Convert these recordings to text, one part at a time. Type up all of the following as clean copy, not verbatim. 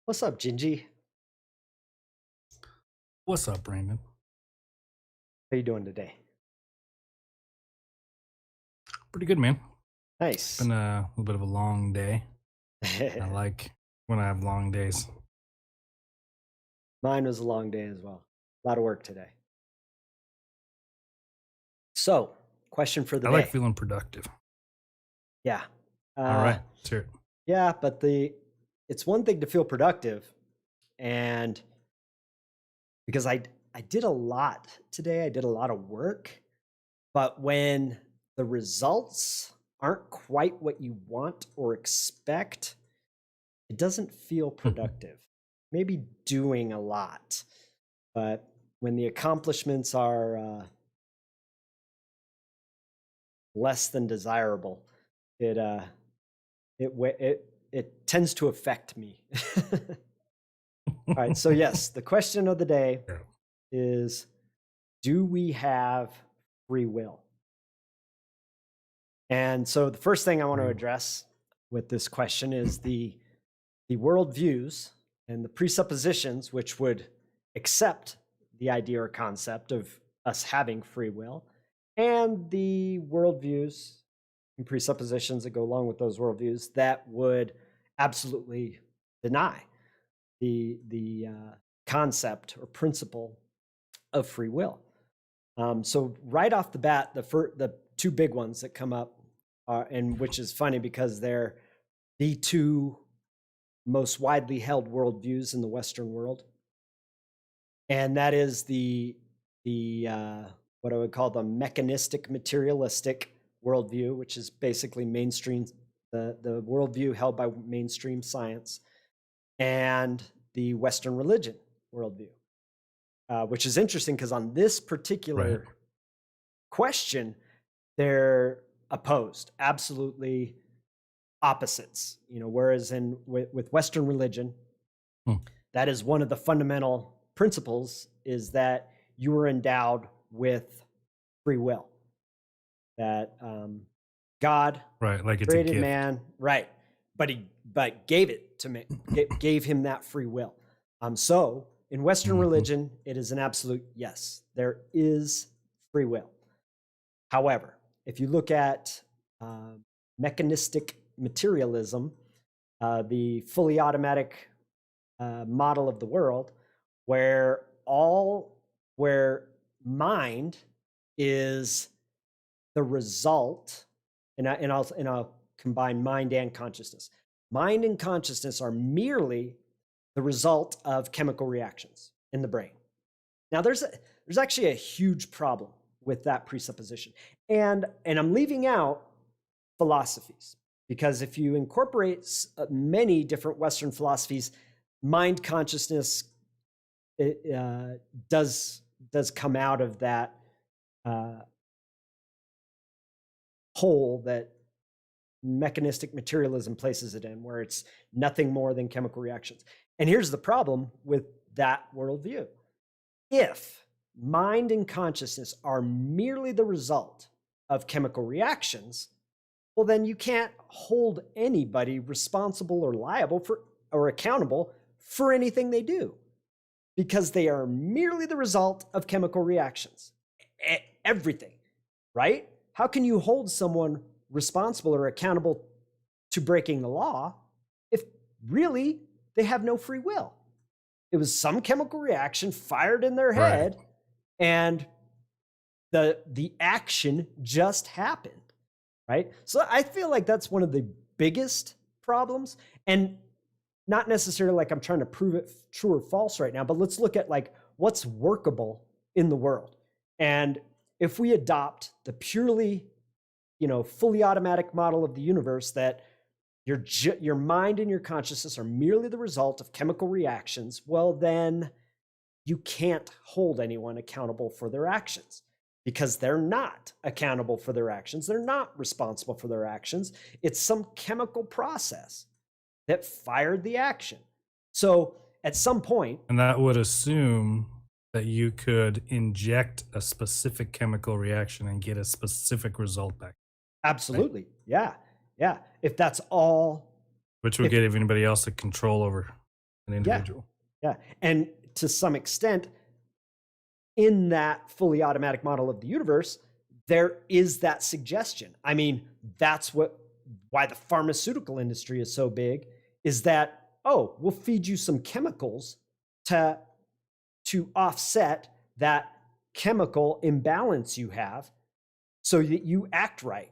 What's up, Gingy? What's up, Brandon? How you doing today? Pretty good, man. It's Nice. been a little bit of a long day. I like when I have long days. Mine was a long day as well. A lot of work today. So, question for the I like day. feeling productive. Yeah. All Uh right, let's hear it. yeah, but it's one thing to feel productive and because I did a lot today. I did a lot of work, but when the results aren't quite what you want or expect, it doesn't feel productive. Maybe doing a lot, but when the accomplishments are less than desirable, it it tends to affect me. All right, so yes, the question of the day Yeah. is: do we have free will? And so the first thing I want to Real. address with this question is the worldviews and the presuppositions which would accept the idea or concept of us having free will, and the worldviews and presuppositions that go along with those worldviews that would absolutely deny the concept or principle of free will. So right off the bat, the two big ones that come up, and which is funny because they're the two most widely held worldviews in the Western world, and that is the what I would call the mechanistic materialistic worldview, which is basically mainstream the worldview held by mainstream science, and the Western religion worldview, which is interesting because on this Right. particular question, they're opposed, absolutely opposites. Whereas with Western religion, Hmm. that is one of the fundamental principles is that you are endowed with free will. That God Right. Like it's a created gift. man, right? But gave it to me, gave him that free will. So in Western Hmm. religion, it is an absolute yes. There is free will. However, if you look at mechanistic materialism, the fully automatic model of the world, where where mind is the result, and I'll combine mind and consciousness. Mind and consciousness are merely the result of chemical reactions in the brain. Now, there's actually a huge problem with that presupposition, and I'm leaving out philosophies because if you incorporate many different Western philosophies, mind consciousness it, does come out of that uh, hole that mechanistic materialism places it in, where it's nothing more than chemical reactions. And here's the problem with that worldview: if mind and consciousness are merely the result of chemical reactions, well, then you can't hold anybody responsible or liable for or accountable for anything they do because they are merely the result of chemical reactions. Everything, right? How can you hold someone responsible or accountable to breaking the law if really they have no free will? It was some chemical reaction fired in their Right. head, and the action just happened, right? So I feel like that's one of the biggest problems, and not necessarily like I'm trying to prove it true or false right now, but let's look at like what's workable in the world. And if we adopt the purely, fully automatic model of the universe that your mind and your consciousness are merely the result of chemical reactions, well, then you can't hold anyone accountable for their actions because they're not accountable for their actions. They're not responsible for their actions. It's some chemical process that fired the action. So at some point, And that would assume that you could inject a specific chemical reaction and get a specific result back, right? absolutely. Yeah. Yeah. If that's all, Which would if give anybody else a control over. an Yeah, individual. yeah. And to some extent, in that fully automatic model of the universe, there is that suggestion. I mean, that's why the pharmaceutical industry is so big, is that, oh, we'll feed you some chemicals to offset that chemical imbalance you have so that you act right.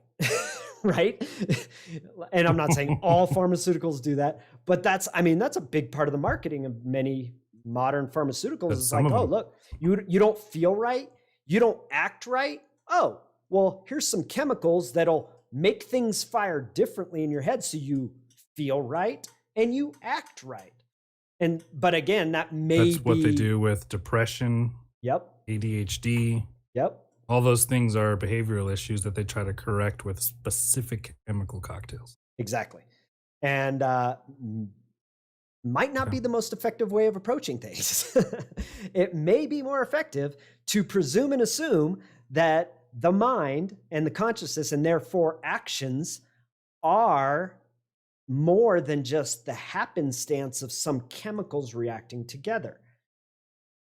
Right. And I'm not saying all pharmaceuticals do that, but that's a big part of the marketing of many modern pharmaceuticals. But Is some like, of oh, them, look, you don't feel right, you don't act right. Oh, well, here's some chemicals that'll make things fire differently in your head so you feel right and you act right. And but again, that may that's what they be. do with depression, Yep. ADHD. Yep. All those things are behavioral issues that they try to correct with specific chemical cocktails. Exactly. And might not Yeah. be the most effective way of approaching things. It may be more effective to presume and assume that the mind and the consciousness and therefore actions are more than just the happenstance of some chemicals reacting together.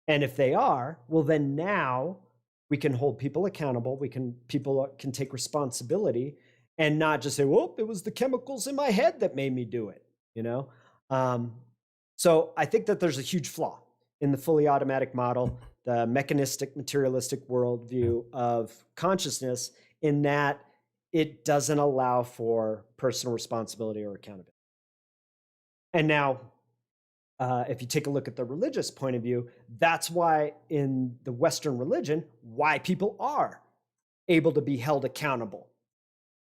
And if they are, well, then now we can hold people accountable. People can take responsibility and not just say, well, it was the chemicals in my head that made me do it, you know? Um, so I think that there's a huge flaw in the fully automatic model, the mechanistic, materialistic worldview of consciousness, in that it doesn't allow for personal responsibility or accountability. And now, if you take a look at the religious point of view, that's why in the Western religion, why people are able to be held accountable,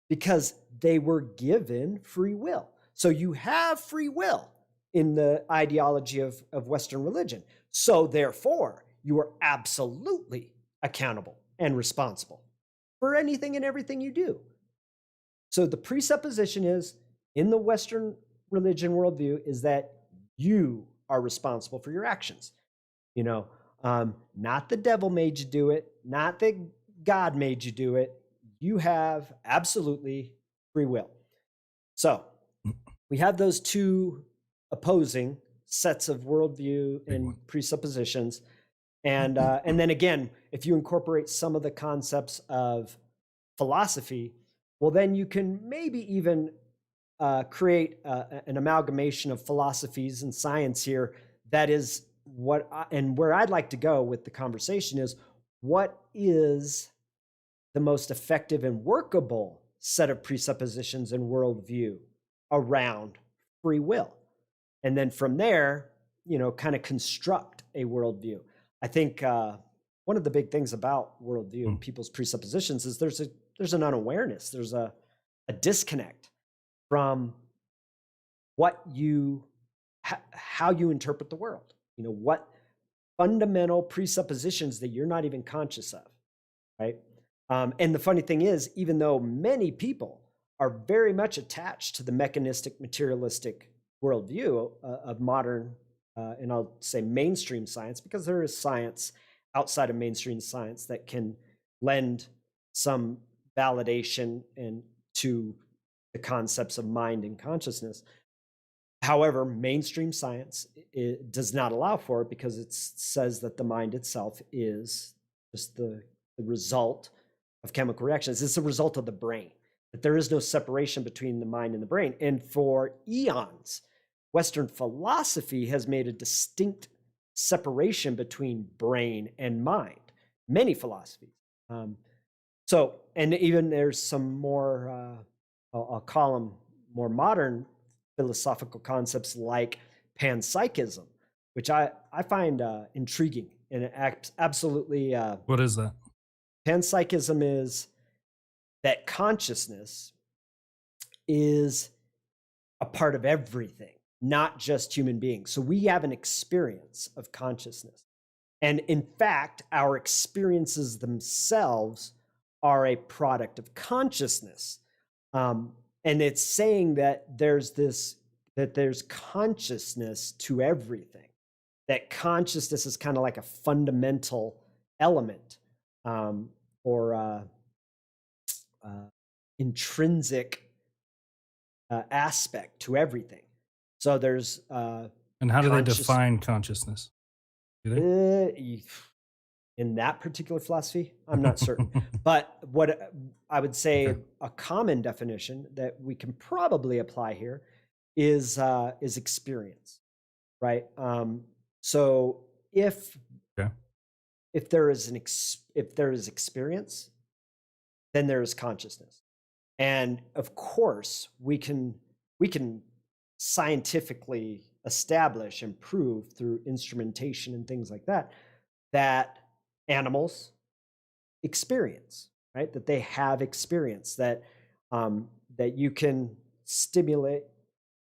because they were given free will. So you have free will in the ideology of Western religion. So therefore, you are absolutely accountable and responsible for anything and everything you do. So the presupposition is in the Western religion worldview is that you are responsible for your actions. You know, not the devil made you do it, not that God made you do it. You have absolutely free will. So we have those two opposing sets of worldview and presuppositions. And then again, if you incorporate some of the concepts of philosophy, well, then you can maybe even create an amalgamation of philosophies and science here. That is and where I'd like to go with the conversation is, what is the most effective and workable set of presuppositions and worldview around free will? And then from there, kind of construct a worldview. I think one of the big things about worldview and people's presuppositions is there's an unawareness, there's a disconnect from how you interpret the world. What fundamental presuppositions that you're not even conscious of, right? And the funny thing is, even though many people are very much attached to the mechanistic, materialistic worldview of modern, and I'll say mainstream science, because there is science outside of mainstream science that can lend some validation and to the concepts of mind and consciousness. However, mainstream science does not allow for it, because it says that the mind itself is just the result of chemical reactions. It's a result of the brain, that there is no separation between the mind and the brain. And for eons, Western philosophy has made a distinct separation between brain and mind, many philosophies. And even there's some more, I'll call them more modern philosophical concepts like panpsychism, which I find intriguing and absolutely. What is that? Panpsychism is that consciousness is a part of everything, not just human beings. So we have an experience of consciousness. And in fact, our experiences themselves are a product of consciousness. And it's saying that there's consciousness to everything, that consciousness is kind of like a fundamental element, or intrinsic aspect to everything. So there's And how do they conscious define consciousness? Do they? y- in that particular philosophy, I'm not certain. But what I would Okay. say a common definition that we can probably apply here is experience, right? So if Okay. if there is if there is experience, then there is consciousness. And of course, we can scientifically establish and prove through instrumentation and things like that that animals experience, right? That they have experience, that you can stimulate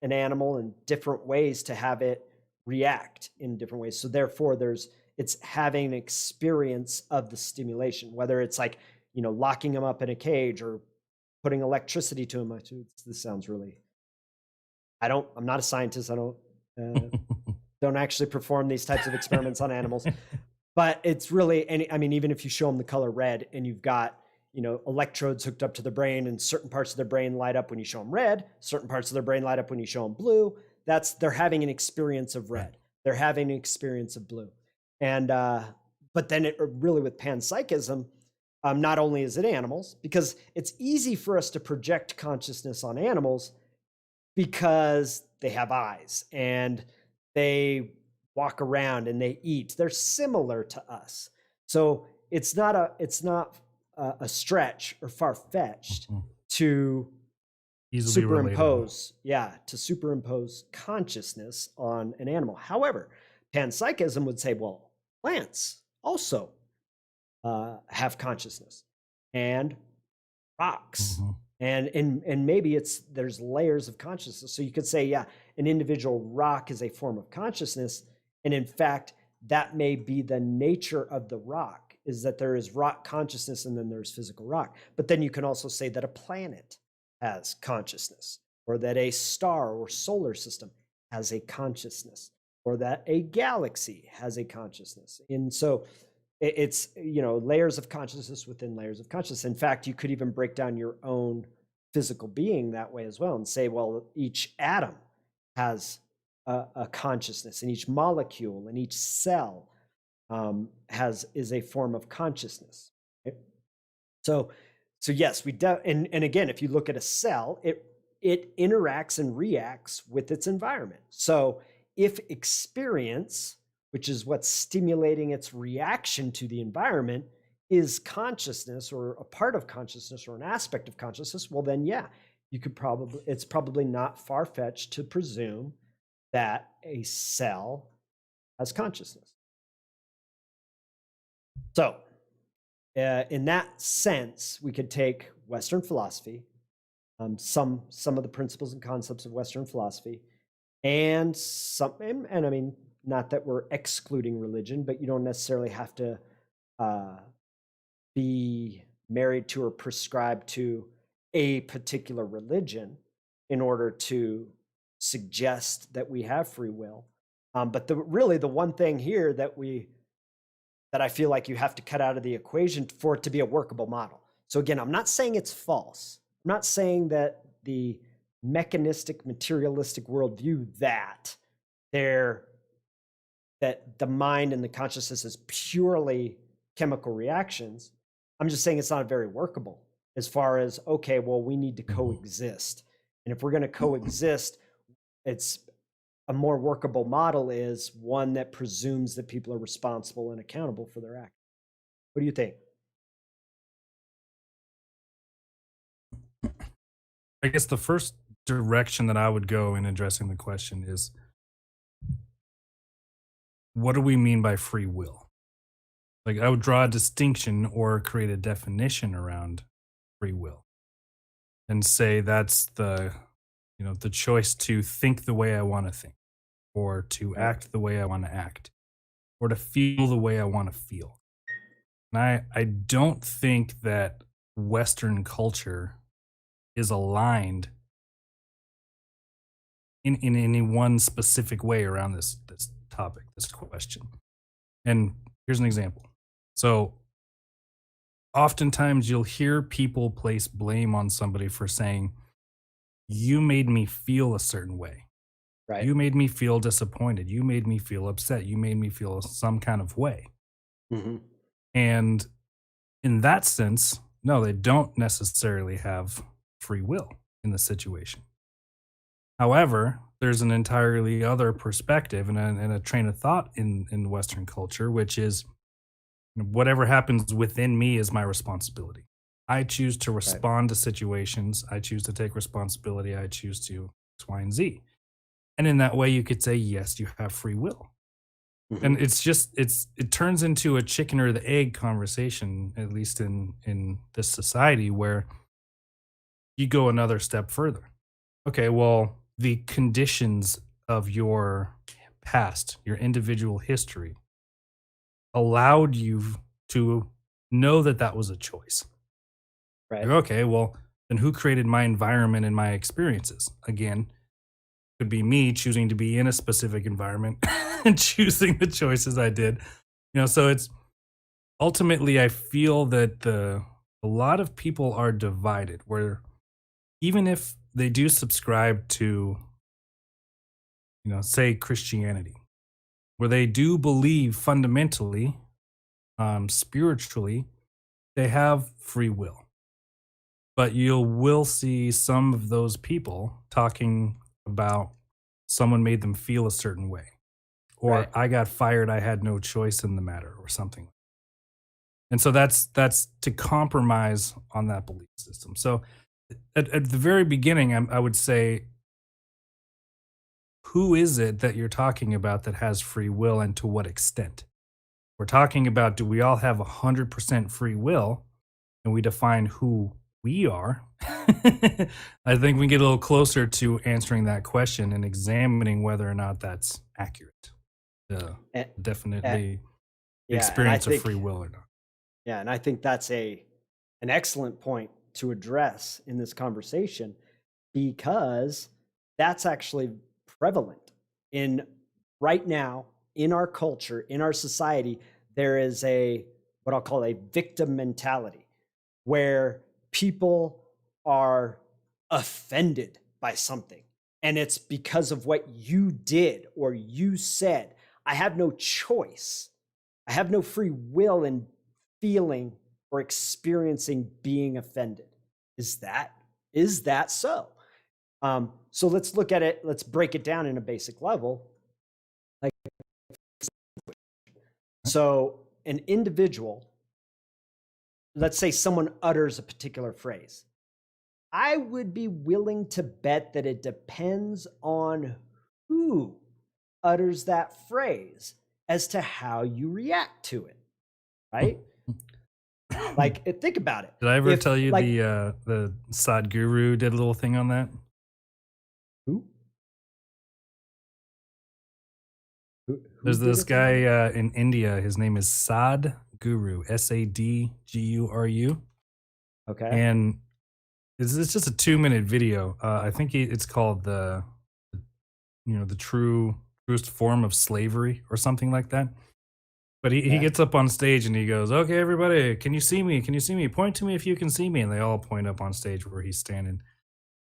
an animal in different ways to have it react in different ways. So therefore, it's having an experience of the stimulation, whether it's like, locking them up in a cage or putting electricity to them. This sounds really. I'm not a scientist. Uh, don't actually perform these types of experiments on animals. But it's really I mean, even if you show them the color red and you've got, electrodes hooked up to the brain and certain parts of their brain light up when you show them red, certain parts of their brain light up when you show them blue, they're having an experience of Right. red. They're having an experience of blue. And but then it really with panpsychism, not only is it animals, because it's easy for us to project consciousness on animals because they have eyes and they walk around and they eat. They're similar to us. So it's not a stretch or far fetched Mhm. to Easily relatable. superimpose consciousness on an animal. However, panpsychism would say, well, plants also have consciousness, and rocks, Mhm. and maybe there's layers of consciousness. So you could say, yeah, an individual rock is a form of consciousness, and in fact, that may be the nature of the rock, is that there is rock consciousness and then there's physical rock. But then you can also say that a planet has consciousness, or that a star or solar system has a consciousness, or that a galaxy has a consciousness. And so it's layers of consciousness within layers of consciousness. In fact, you could even break down your own physical being that way as well and say, well, each atom has a consciousness, and each molecule and each cell is a form of consciousness. Right? So so yes, and again, if you look at a cell, it interacts and reacts with its environment. So if experience, which is what's stimulating its reaction to the environment, is consciousness or a part of consciousness or an aspect of consciousness, well then yeah, it's probably not far-fetched to presume that a cell has consciousness. So in that sense, we could take Western philosophy, some of the principles and concepts of Western philosophy, and I mean, not that we're excluding religion, but you don't necessarily have to uh, be married to or prescribed to a particular religion in order to suggest that we have free will. But really the one thing here that I feel like you have to cut out of the equation for it to be a workable model. So again, I'm not saying it's false. I'm not saying that the mechanistic, materialistic worldview there that the mind and the consciousness is purely chemical reactions. I'm just saying it's not very workable as far as, okay, well, we need to Mhm. coexist. And if we're going to coexist, it's a more workable model is one that presumes that people are responsible and accountable for their actions. What do you think? I guess the first direction that I would go in addressing the question is, what do we mean by free will? Like, I would draw a distinction or create a definition around free will and say that's the choice to think the way I want to think, or to Right. act the way I want to act, or to feel the way I want to feel. And I don't think that Western culture is aligned in any one specific way around this topic, this question. And here's an example. So oftentimes you'll hear people place blame on somebody for saying, you made me feel a certain way. Right. You made me feel disappointed. You made me feel upset. You made me feel some kind of way. Hmm. And in that sense, no, they don't necessarily have free will in the situation. However, there's an entirely other perspective and a train of thought in Western culture, which is whatever happens within me is my responsibility. I choose to Right. respond to situations. I choose to take responsibility. I choose to X, Y, and Z. And in that way, you could say, yes, you have free will. Hmm. And it turns into a chicken or the egg conversation, at least in this society, where you go another step further. Okay, well, the conditions of your past, your individual history, allowed you to know that that was a choice. Right. Like, okay, well, then who created my environment and my experiences? Again, could be me choosing to be in a specific environment and choosing the choices I did. So it's ultimately I feel that the a lot of people are divided where even if they do subscribe to, say Christianity, where they do believe fundamentally, spiritually, they have free will. But you will see some of those people talking about someone made them feel a certain way, or Right. I got fired, I had no choice in the matter, or something. And so that's to compromise on that belief system. So at the very beginning, I would say, who is it that you're talking about that has free will, and to what extent? We're talking about, do we all have 100% free will, and we define who we are? I think we get a little closer to answering that question and examining whether or not that's accurate. The And, definitely yeah, and I experience of free think will or not. yeah, and I think that's a an excellent point to address in this conversation because that's actually prevalent in right now in our culture, in our society. There is a what I'll call a victim mentality where people are offended by something and it's because of what you did or you said. I have no choice. I have no free will in feeling or experiencing being offended. Is that is that so? So let's look at it. Let's break it down in a basic level. Like so, an individual. Let's say someone utters a particular phrase. I would be willing to bet that it depends on who utters that phrase as to how you react to it, right? Like, think about it. Did I ever If tell you like the Sadhguru did a little thing on that? who who There's did this a thing on guy it? in India. His name is Sadhguru, Sadguru, Okay, and it's just a 2 minute video. I think it's called the truest form of slavery or something like that. But he okay, gets up on stage and he goes, "Okay, everybody, can you see me? Can you see me? Point to me if you can see me." And they all point up on stage where he's standing.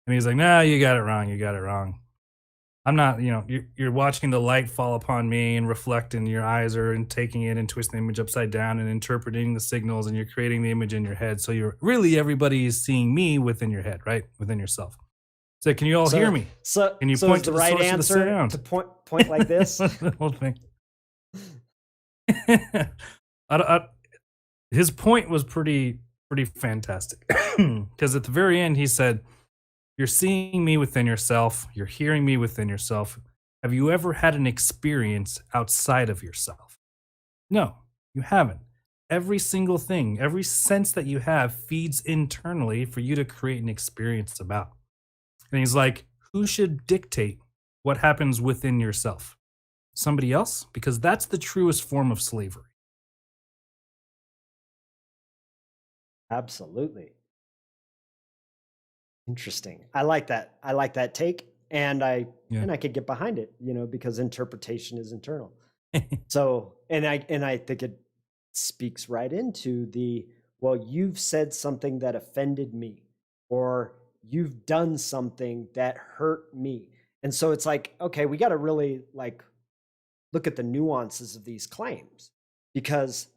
And he's like, "Nah, you got it wrong. You got it wrong. I'm not, you're watching the light fall upon me and reflect, and your eyes are and taking it and twisting the image upside down and interpreting the signals, and you're creating the image in your head. So you're really, everybody is seeing me within your head, right? Within yourself. So can you all hear so me? Can you so is point the to the right source of the answer to sound?" point like this? The whole thing. I, his point was pretty fantastic because at the very end he said, "You're seeing me within yourself, you're hearing me within yourself. Have you ever had an experience outside of yourself? No, you haven't. Every single thing, every sense that you have feeds internally for you to create an experience about." And he's like, who should dictate what happens within yourself? Somebody else? Because that's the truest form of slavery. Absolutely. Interesting. I like that. I like that take, and Yeah. I could get behind it, because interpretation is internal. So, and I think it speaks right into the, well, you've said something that offended me, or you've done something that hurt me. And so it's like, okay, we got to really like look at the nuances of these claims, because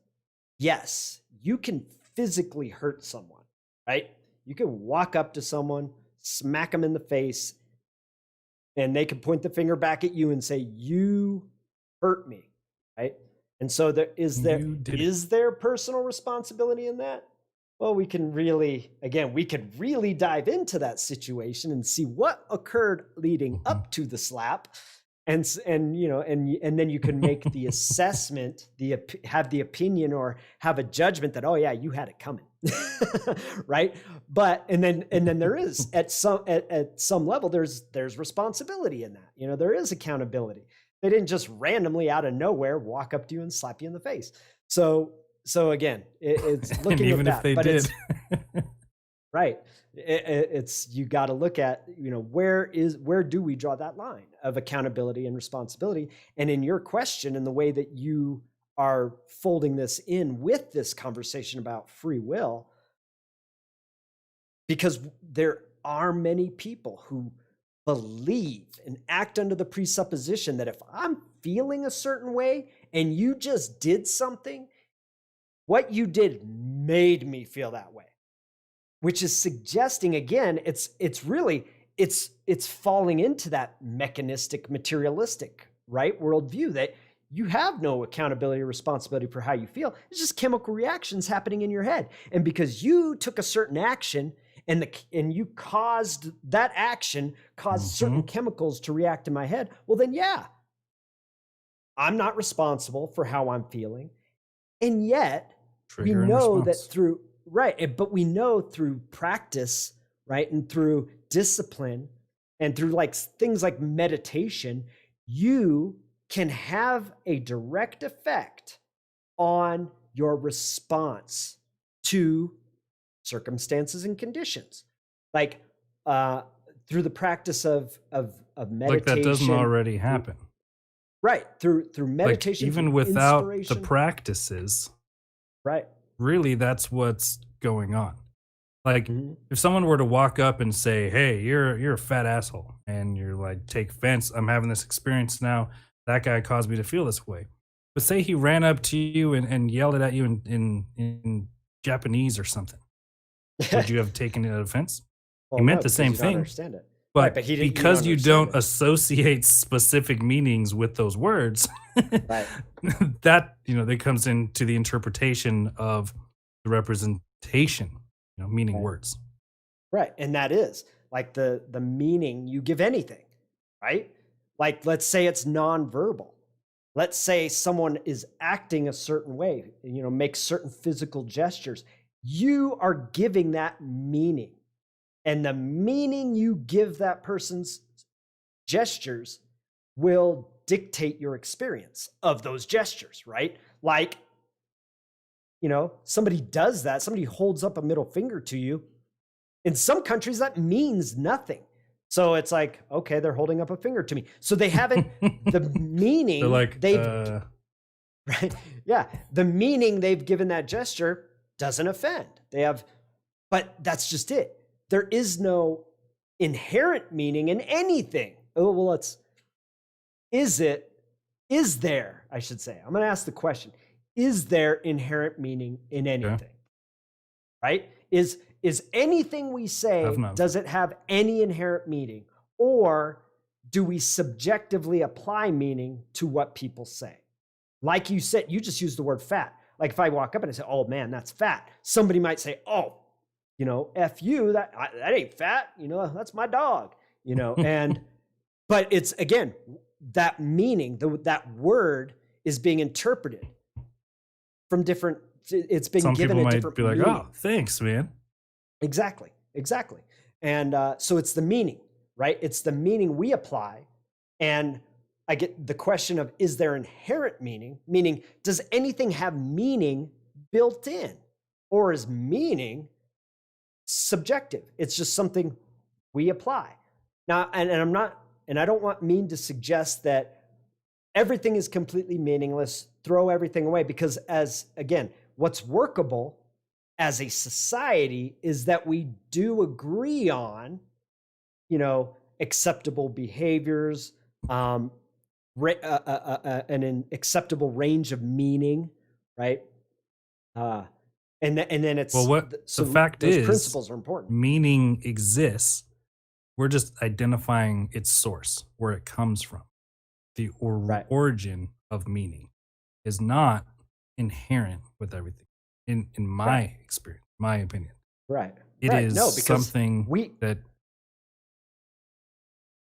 yes, you can physically hurt someone, right? You can walk up to someone, smack them in the face, and they can point the finger back at you and say, "You hurt me," right? And so You did it. is there personal responsibility in that? Well, we can really, again, we could really dive into that situation and see what occurred leading Mhm. up to the slap, and you know, and then you can make the assessment, have the opinion or have a judgment that, oh yeah, you had it coming, right? But and then there is at some level there's responsibility in that. You know, there is accountability. They didn't just randomly out of nowhere walk up to you and slap you in the face. So again, it's And looking at even if that, they but did, it's right. It's you got to look at, you know, where do we draw that line of accountability and responsibility? And in your question and the way that you are folding this in with this conversation about free will, because there are many people who believe and act under the presupposition that if I'm feeling a certain way and you just did something, what you did made me feel that way, which is suggesting, again, it's really it's falling into that mechanistic, materialistic, right, worldview, that you have no accountability or responsibility for how you feel. It's just chemical reactions happening in your head, and because you took a certain action and you caused that action caused certain Mhm. chemicals to react in my head, well then yeah, I'm not responsible for how I'm feeling. And yet we Trigger and know that response. through, right, but we know through practice, right, and through discipline and through like things like meditation, you can have a direct effect on your response to circumstances and conditions, like uh through the practice of Like that doesn't meditation, already through, happen. right, through Like meditation, through even without the inspiration, practices, right. really that's what's going on. Like Mhm. if someone were to walk up and say, "Hey, you're a fat asshole," and you're like, "Take offense. I'm having this experience now. That guy caused me to feel this way." But say he ran up to you and yelled it at you in Japanese or something. Would you have taken it offense? He Well, meant no, the because same you don't thing, understand it. Right, but but you don't because you understand don't it. associate specific meanings with those words, Right, that that comes into the interpretation of the representation, meaning right, words. right. And that is like the meaning you give anything, right? Like let's say it's nonverbal. Let's say someone is acting a certain way, you know, makes certain physical gestures. You are giving that meaning. And the meaning you give that person's gestures will dictate your experience of those gestures, right? Like, you know, somebody does that, somebody holds up a middle finger to you. In some countries, that means nothing. So it's like, okay, they're holding up a finger to me. So they haven't, the They're meaning like, they've, right? Yeah. The meaning they've given that gesture doesn't offend. They have, but that's just it. There is no inherent meaning in anything. Oh, well, is it, is there, I should say, I'm going to ask the question, is there inherent meaning in okay, anything? Right? Is anything we I've say, not. does it have any inherent meaning, or do we subjectively apply meaning to what people say? Like you said, you just used the word fat. Like if I walk up and I say, "Oh man, that's fat," somebody might say, "Oh, you know, f you, that ain't fat. You know, that's my dog." You know, and but it's again that meaning, that word is being interpreted from different. It's been Some given people a might different be like, "Oh, meaning. thanks, man." Exactly, exactly. And so it's the meaning, right? It's the meaning we apply. And I get the question of, is there inherent meaning? Meaning, does anything have meaning built in? Or is meaning subjective? It's just something we apply. Now, and I'm not, and I don't want mean to suggest that everything is completely meaningless, throw everything away, because as again, what's workable as a society is that we do agree on, you know, acceptable behaviors, an acceptable range of meaning, right? Uh, and then Well, what the so fact those is, principles are important. meaning exists. We're just identifying its source, where it comes from. The Right, origin of meaning is not inherent with everything. In right, my experience, my opinion, right, it right. is No, because something we that.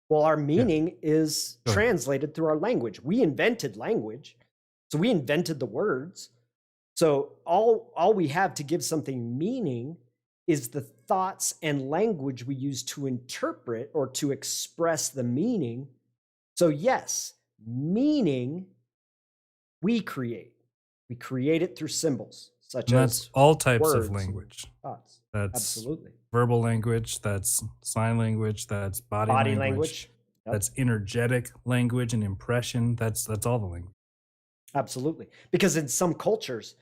well, our Yeah, meaning is go ahead. translated through our language. We invented language, so we invented the words. So all we have to give something meaning is the thoughts and language we use to interpret or to express the meaning. So yes, meaning we create. We create it through symbols such And that's as all types of words and language. thoughts. That's Absolutely. verbal language, that's sign language, that's body Body language, language. Yep. that's energetic language and impression. That's all the language. Absolutely. Because in some cultures,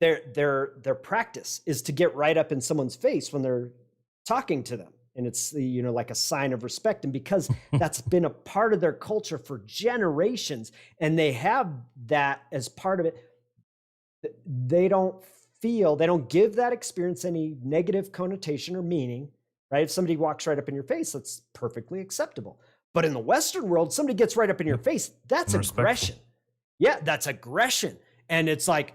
their practice is to get right up in someone's face when they're talking to them, and it's like a sign of respect, and because that's been a part of their culture for generations and they have that as part of it, they don't give that experience any negative connotation or meaning, right? If somebody walks right up in your face, that's perfectly acceptable. But in the Western world, somebody gets right up in your Yeah, face, that's and respectful. aggression. Yeah, that's aggression. And it's like,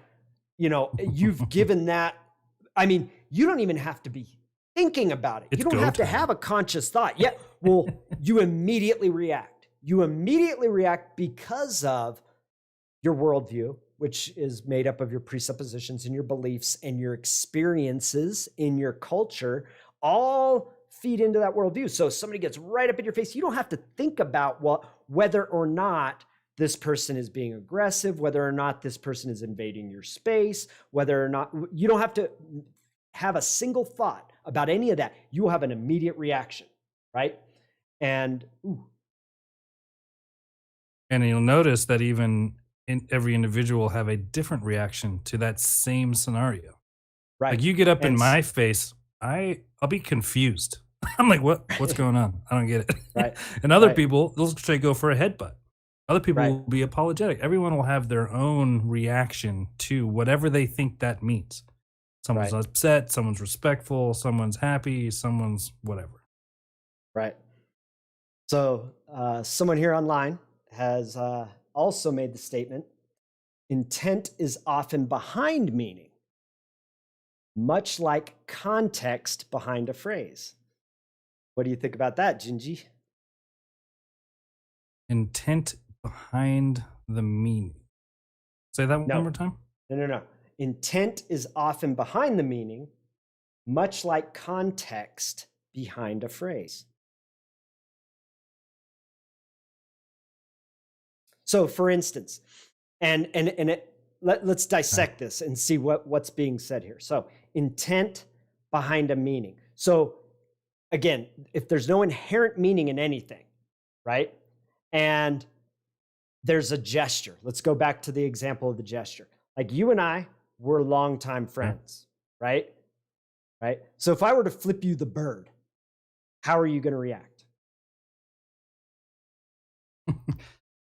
you've given that. I mean, you don't even have to be thinking about it. It's You don't go have to time. have a conscious thought. Yeah, well, you immediately react. You immediately react because of your worldview, which is made up of your presuppositions and your beliefs and your experiences in your culture, all feed into that worldview. So if somebody gets right up in your face, you don't have to think about whether or not this person is being aggressive, whether or not this person is invading your space, whether or not you don't have to have a single thought about any of that. You will have an immediate reaction, right? And And you'll notice that even every individual have a different reaction to that same scenario. Like right. you get up in And my face, I'll be confused. I'm like, what's going on? I don't get it. right, And other right, people, they'll straight go for a headbutt. Other people right, will be apologetic. Everyone will have their own reaction to whatever they think that means. Someone's right, upset, someone's respectful, someone's happy, someone's whatever. right. So someone here online has also made the statement, intent is often behind meaning, much like context behind a phrase. What do you think about that, Jinji? Intent behind the meaning. Say that one No, more time. no. Intent is often behind the meaning, much like context behind a phrase. So, for instance, let's Okay. dissect this and see what's being said here. So, intent behind a meaning. So, again, if there's no inherent meaning in anything, right? And there's a gesture. Let's go back to the example of the gesture. Like you and I were longtime Okay. friends, right? Right. So if I were to flip you the bird, how are you going to react?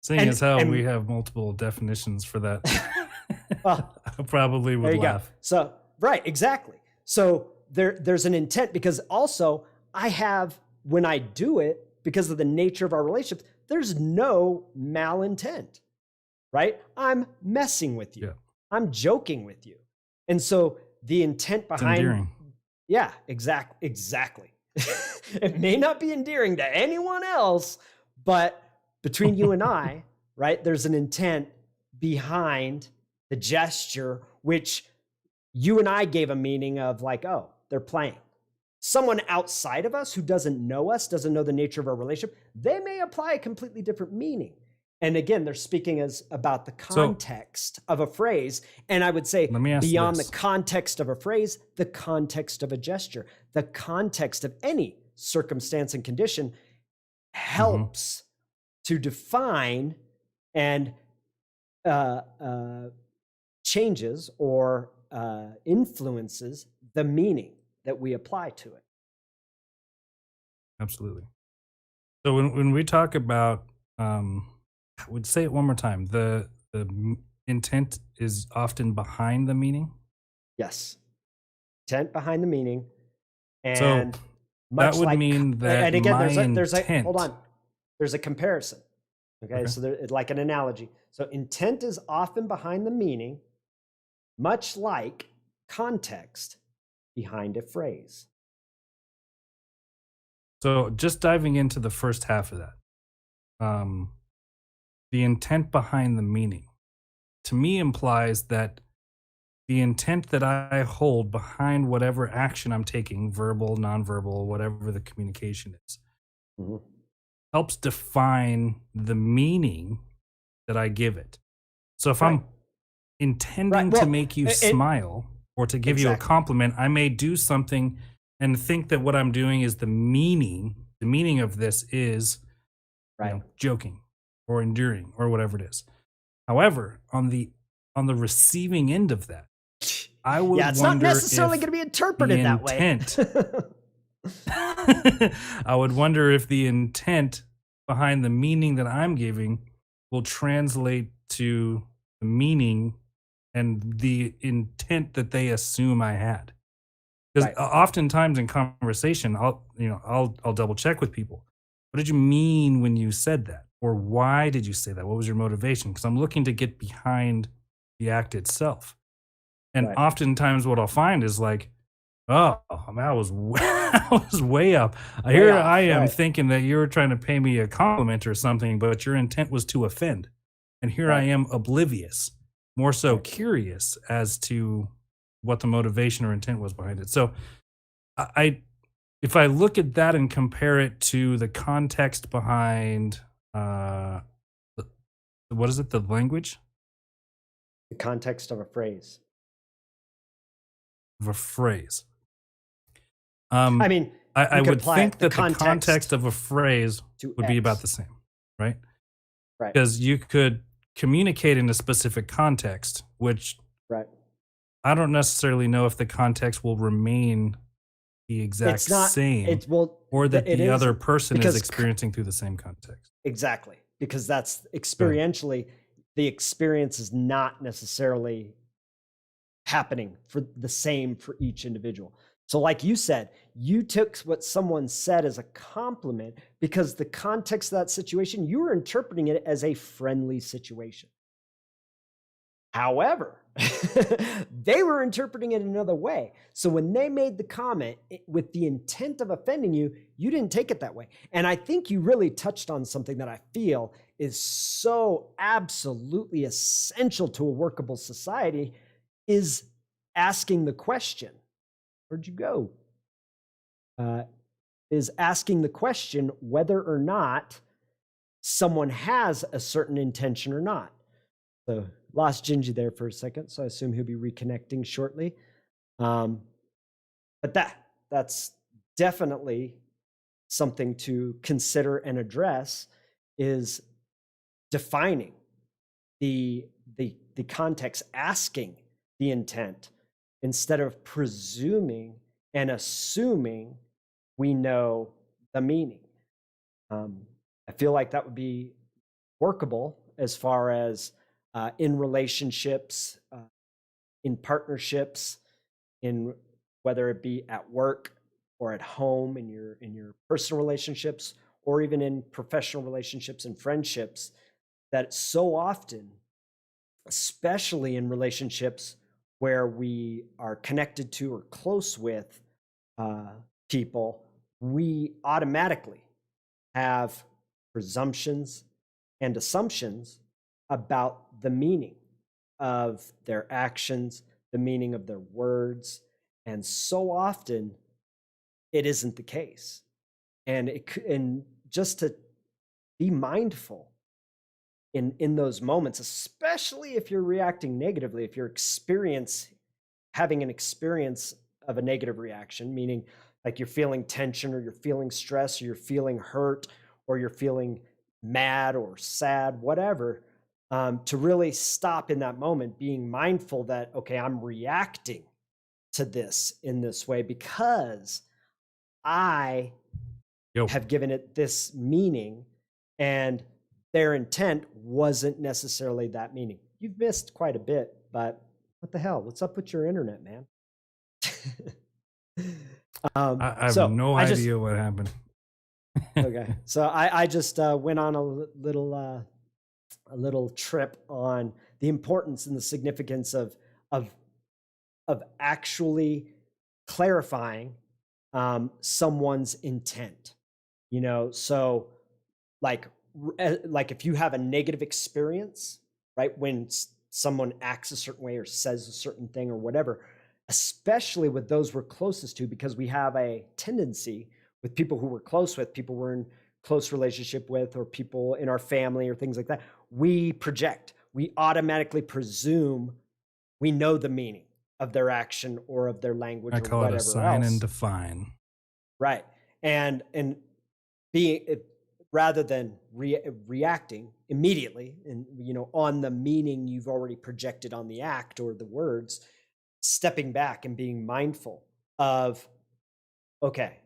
Seeing And as how we and have multiple definitions for that, well, I probably there would you go. laugh. So right, exactly. So there's an intent because also I have when I do it because of the nature of our relationship, there's no malintent, right? I'm messing with you. Yeah. I'm joking with you. And so the intent It's behind, endearing. yeah, exactly. It may not be endearing to anyone else, but between you and I, right, there's an intent behind the gesture, which you and I gave a meaning of like, oh, they're playing. Someone outside of us who doesn't know us, doesn't know the nature of our relationship, they may apply a completely different meaning. And again, they're speaking as about the So context of a phrase. And I would say let me ask beyond the this. context of a phrase, the context of a gesture, the context of any circumstance and condition Mhm. helps to define and uh, changes or influences the meaning that we apply to it. Absolutely. So when we talk about, I would say it one more time. The intent is often behind the meaning. Yes. Intent behind the meaning. So And that much would like, mean that and again, my there's a, hold intent. on, there's a comparison. Okay. Okay. So there, like an analogy. So intent is often behind the meaning, much like context behind a phrase. So just diving into the first half of that, um, the intent behind the meaning to me implies that the intent that I hold behind whatever action I'm taking, verbal, nonverbal, whatever the communication is, Mhm. helps define the meaning that I give it. So if Right. I'm Right. intending to Well, make you it smile or to give you a exactly. compliment, I may do something and think that what I'm doing is the meaning. The meaning of this is, Right. joking or enduring or whatever it is. However, on the receiving end of that, I Yeah, would it's not wonder necessarily if going to be the interpreted that way. intent I would wonder if the intent behind the meaning that I'm giving will translate to the meaning and the intent that they assume I had. Because Right. oftentimes in conversation, I'll double check with people. What did you mean when you said that? Or why did you say that? What was your motivation? Because I'm looking to get behind the act itself. And Right. oftentimes what I'll find is like, oh, man, I was I was way up. Way Here I off. am Right. thinking that you were trying to pay me a compliment or something, but your intent was to offend. And here I Right. am oblivious, more so Right. curious as to what the motivation or intent was behind it. So I if I look at that and compare it to the context behind the- what is it, the language The context of a phrase. of a phrase. I Um, mean, I you could would apply think it, the that the context context of a phrase to would be about X. the same, right? Right. Because you could communicate in a specific context, which Right. I don't necessarily know if the context will remain the exact It's not, same it's, well, or that it the is other person is because experiencing through the same context. exactly, because that's Go ahead. experientially, the experience is not necessarily happening for the same for each individual. So, like you said, you took what someone said as a compliment because the context of that situation, you were interpreting it as a friendly situation. However, they were interpreting it another way. So when they made the comment with the intent of offending you, you didn't take it that way. And I think you really touched on something that I feel is so absolutely essential to a workable society is asking the question, where'd you go? Is asking the question whether or not someone has a certain intention or not. So lost Gingy there for a second, so I assume he'll be reconnecting shortly. Um, but that's definitely something to consider and address is defining the context, asking the intent instead of presuming and assuming we know the meaning. I feel like that would be workable as far as in relationships, in partnerships, in whether it be at work or at home in your personal relationships, or even in professional relationships and friendships. That so often, especially in relationships where we are connected to or close with uh, people, we automatically have presumptions and assumptions about the meaning of their actions, the meaning of their words. And so often it isn't the case. And and just to be mindful in those moments, especially if you're reacting negatively, if you're having an experience of a negative reaction, meaning like you're feeling tension or you're feeling stress or you're feeling hurt or you're feeling mad or sad, whatever, to really stop in that moment, being mindful that, okay, I'm reacting to this in this way because I have given it this meaning, and their intent wasn't necessarily that meaning. You've missed quite a bit, but what the hell? What's up with your internet, man? I have no idea what happened. Okay, so I just went on a little trip on the importance and the significance of actually clarifying someone's intent. You know, so like if you have a negative experience, right, when someone acts a certain way or says a certain thing or whatever, especially with those we're closest to, because we have a tendency with people who we're close with, people we're in close relationship with, or people in our family or things like that, we project, we automatically presume we know the meaning of their action or of their language I or call whatever it assign else. and define. Right. And being rather than reacting immediately and, you know, on the meaning you've already projected on the act or the words, stepping back and being mindful of, okay,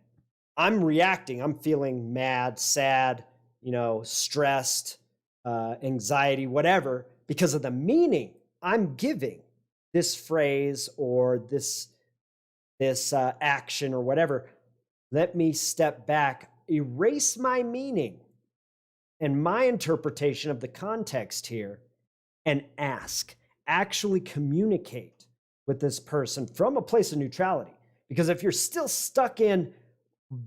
I'm reacting, I'm feeling mad, sad, you know, stressed, anxiety, whatever, because of the meaning I'm giving this phrase or this action or whatever. Let me step back, erase my meaning and my interpretation of the context here, and actually communicate with this person from a place of neutrality. Because if you're still stuck in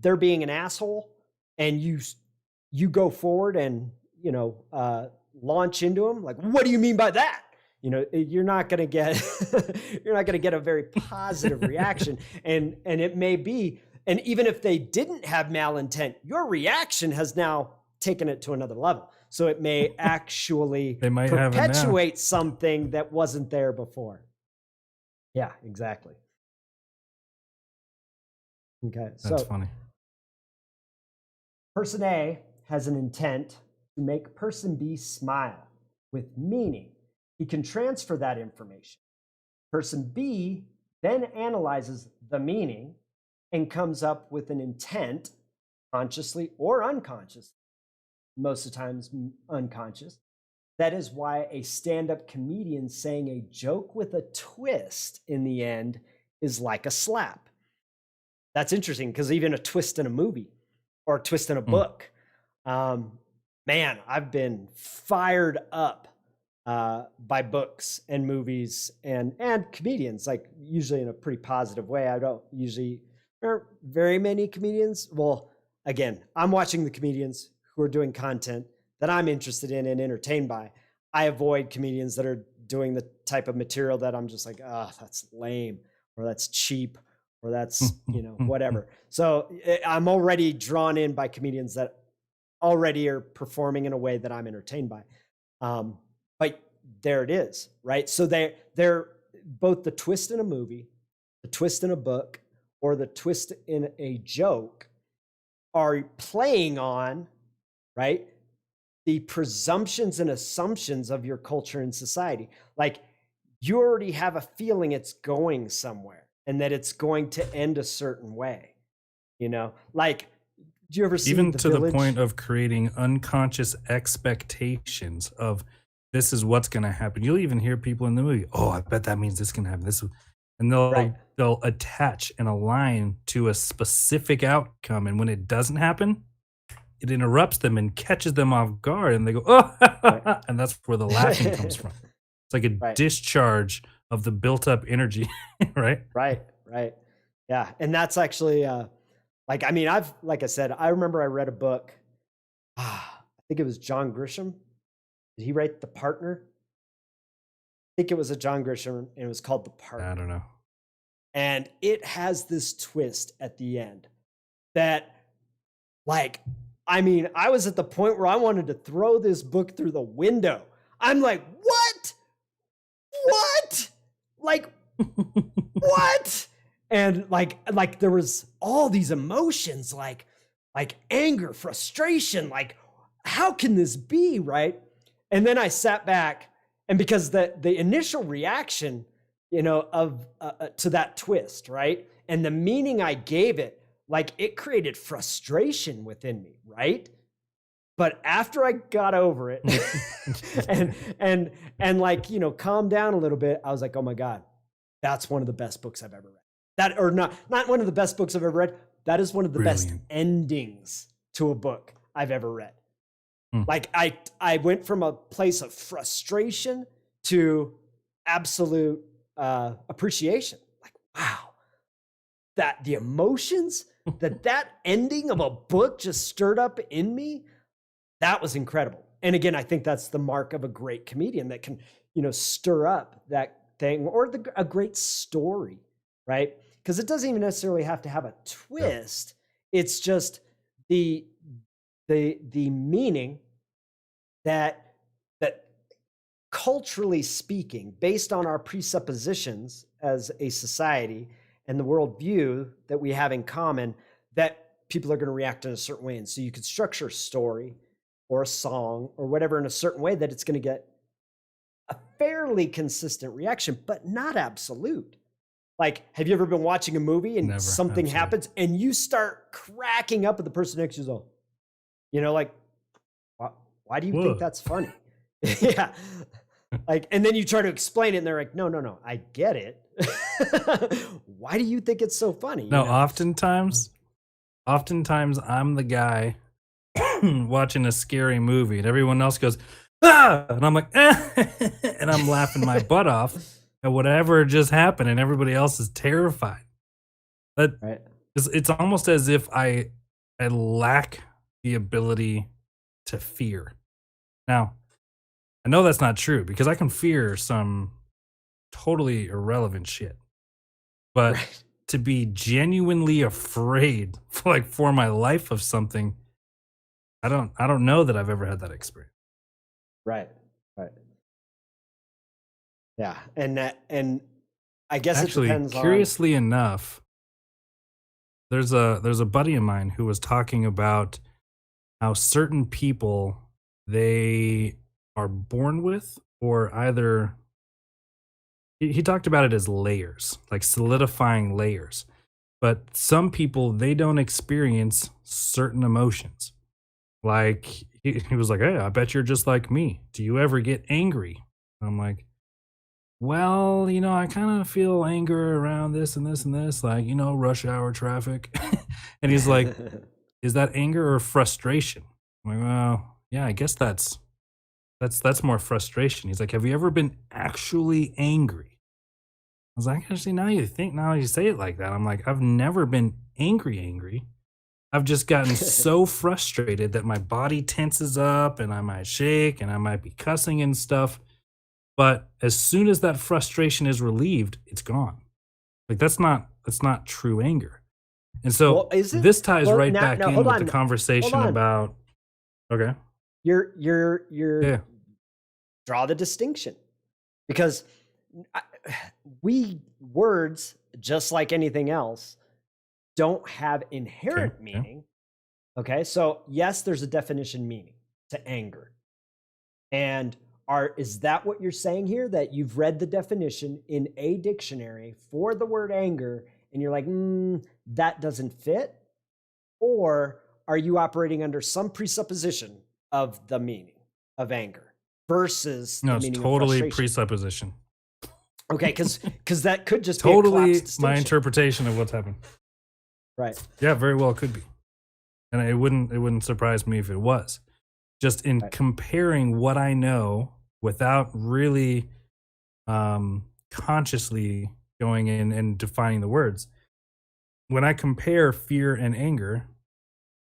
they're being an asshole and you go forward and, you know, launch into them, like, what do you mean by that? You know, you're not going to get a very positive reaction. And it may be, and even if they didn't have malintent, your reaction has now taken it to another level. So it may actually perpetuate something that wasn't there before. Yeah, exactly. Okay. That's funny. Person A has an intent to make person B smile with meaning. He can transfer that information. Person B then analyzes the meaning and comes up with an intent, consciously or unconsciously, most of the times unconscious. That is why a stand-up comedian saying a joke with a twist in the end is like a slap. That's interesting, because even a twist in a movie or a twist in a book, man, I've been fired up by books and movies and comedians, like usually in a pretty positive way. I don't usually, there aren't very many comedians. Well, again, I'm watching the comedians who are doing content that I'm interested in and entertained by. I avoid comedians that are doing the type of material that I'm just like, oh, that's lame, or that's cheap, or that's, you know, whatever. So I'm already drawn in by comedians that already are performing in a way that I'm entertained by. But there it is, right? So they're both the twist in a movie, the twist in a book, or the twist in a joke are playing on, right, the presumptions and assumptions of your culture and society. Like, you already have a feeling it's going somewhere and that it's going to end a certain way, you know? Like, do you ever see even The to Village? The point of creating unconscious expectations of this is what's going to happen. You'll even hear people in the movie, oh, I bet that means this can happen. And they'll attach and align to a specific outcome. And when it doesn't happen, it interrupts them and catches them off guard. And they go, oh, and that's where the laughing comes from. It's like a discharge of the built up energy, right? Right. Yeah. And that's actually, like, I mean, like I said, I remember I read a book. I think it was John Grisham. Did he write The Partner? I think it was a John Grisham, and it was called The Partner. I don't know. And it has this twist at the end that, like, I mean, I was at the point where I wanted to throw this book through the window. I'm like, what? Like, what? And like there was all these emotions, like anger, frustration, like, how can this be, right? And then I sat back, and because the initial reaction, you know, of to that twist, right, and the meaning I gave it, like it created frustration within me, right? But after I got over it and like, you know, calmed down a little bit, I was like, oh my God, that's one of the best books I've ever read. That, or not one of the best books I've ever read. That is one of the best Brilliant. endings to a book I've ever read. Hmm. Like I went from a place of frustration to absolute appreciation. Like, wow, that the emotions that ending of a book just stirred up in me, that was incredible. And again, I think that's the mark of a great comedian that can, you know, stir up that thing, or a great story, right? Because it doesn't even necessarily have to have a twist. Yeah. It's just the meaning that culturally speaking, based on our presuppositions as a society and the worldview that we have in common, that people are going to react in a certain way. And so you could structure a story or a song or whatever in a certain way that it's going to get a fairly consistent reaction, but not absolute. Like, have you ever been watching a movie and something happens and you start cracking up at the person next to you? You know, like, why do you think that's funny? Yeah. Like, and then you try to explain it and they're like, no, I get it. Why do you think it's so funny? No, you know? oftentimes I'm the guy watching a scary movie and everyone else goes, ah! And I'm like, and I'm laughing my butt off at whatever just happened and everybody else is terrified. But right. It's almost as if I lack the ability to fear. Now, I know that's not true because I can fear some totally irrelevant shit. But right. To be genuinely afraid for my life of something, I don't know that I've ever had that experience. Right. Yeah. And I guess actually, it depends curiously enough, there's a buddy of mine who was talking about how certain people, they are born with, or either he talked about it as layers, like solidifying layers. But some people, they don't experience certain emotions. Like he was like, hey, I bet you're just like me. Do you ever get angry? I'm like, well, you know, I kind of feel anger around this and this and this, like, you know, rush hour traffic. And he's like, is that anger or frustration? I'm like, well, yeah, I guess that's more frustration. He's like, have you ever been actually angry? I was like, actually, now you say it like that. I'm like, I've never been angry. I've just gotten so frustrated that my body tenses up and I might shake and I might be cussing and stuff. But as soon as that frustration is relieved, it's gone. Like that's not true anger. And so this ties back in with the conversation about. Okay. You're draw the distinction, because words, just like anything else, don't have inherent meaning. Okay. So yes, there's a definition meaning to anger. And is that what you're saying here? That you've read the definition in a dictionary for the word anger and you're like, that doesn't fit? Or are you operating under some presupposition of the meaning of anger versus the meaning of frustration? No, it's totally presupposition. Okay, because that could just totally be my interpretation of what's happened. Right. Yeah, very well could be. And it wouldn't surprise me if it was. Just in comparing what I know without really consciously going in and defining the words. When I compare fear and anger,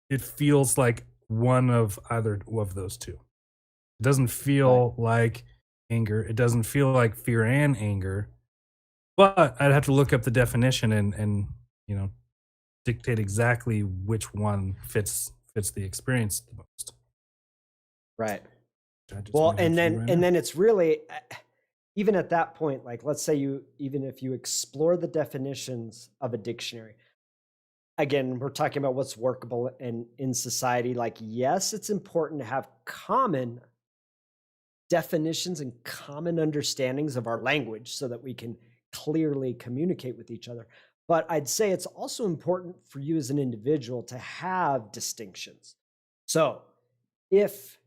it feels like one of either of those two. It doesn't feel like anger. It doesn't feel like fear and anger. But I'd have to look up the definition and you know, dictate exactly which one fits the experience the most. Right. Well, and then it's really, even at that point, like let's say even if you explore the definitions of a dictionary, again, we're talking about what's workable in society. Like, yes, it's important to have common definitions and common understandings of our language so that we can clearly communicate with each other. But I'd say it's also important for you as an individual to have distinctions. So if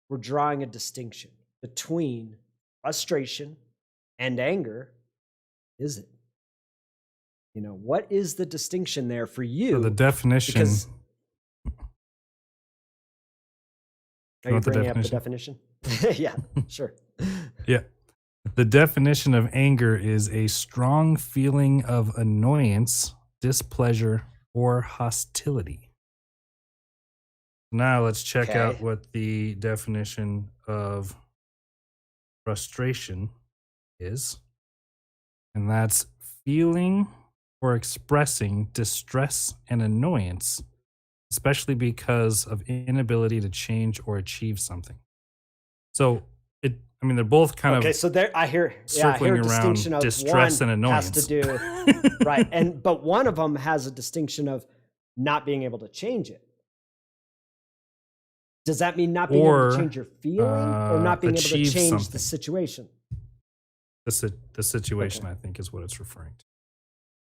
we're drawing a distinction between frustration and anger, is it? What is the distinction there for you? So the definition. Because are you want the bringing up the definition? Yeah, sure. Yeah. The definition of anger is a strong feeling of annoyance, displeasure, or hostility. Now let's check out Okay. what the definition of frustration is. And that's feeling or expressing distress and annoyance, especially because of inability to change or achieve something. So they're both kind Okay, of so there I hear a circling around distinction of distress one and has to annoyance. do right, but one of them has a distinction of not being able to change it. Does that mean not being able to Or change your feeling, or not being able to achieve change the something. situation? The situation, Okay. I think, is what it's referring to.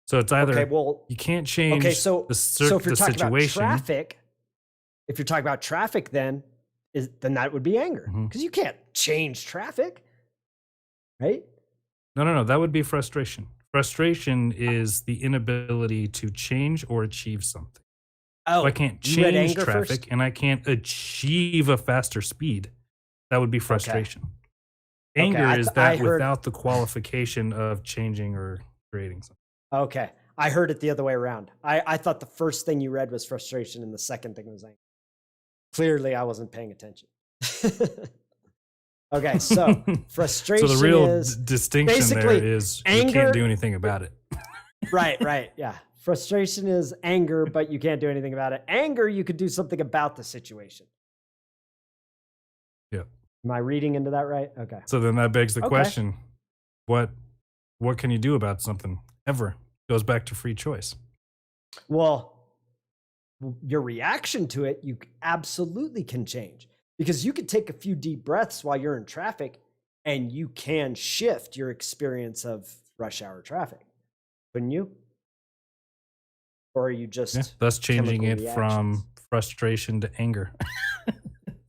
So it's either Okay, well, you can't change okay, so the if you're talking about situation. traffic, then that would be anger, Mhm. because you can't change traffic, right? No. That would be frustration. Frustration is the inability to change or achieve something. Oh, If I can't you read change anger traffic first? and I can't achieve a faster speed, that would be frustration. Okay, Anger is I that heard. without the qualification of changing or creating something. Okay, I heard it the other way around. I thought the first thing you read was frustration, and the second thing was anger. Clearly, I wasn't paying attention. Okay, so frustration So the real is distinction there basically is you anger. can't do anything about it. Right, yeah. Frustration is anger, but you can't do anything about it. Anger, you could do something about the situation. Yeah. Am I reading into that right? Okay. So then that begs the Okay. question: what can you do about something? Ever goes back to free choice. Well, your reaction to it, you absolutely can change, because you could take a few deep breaths while you're in traffic and you can shift your experience of rush hour traffic. Couldn't you? Or are you Yeah, just thus changing chemical it from frustration to anger.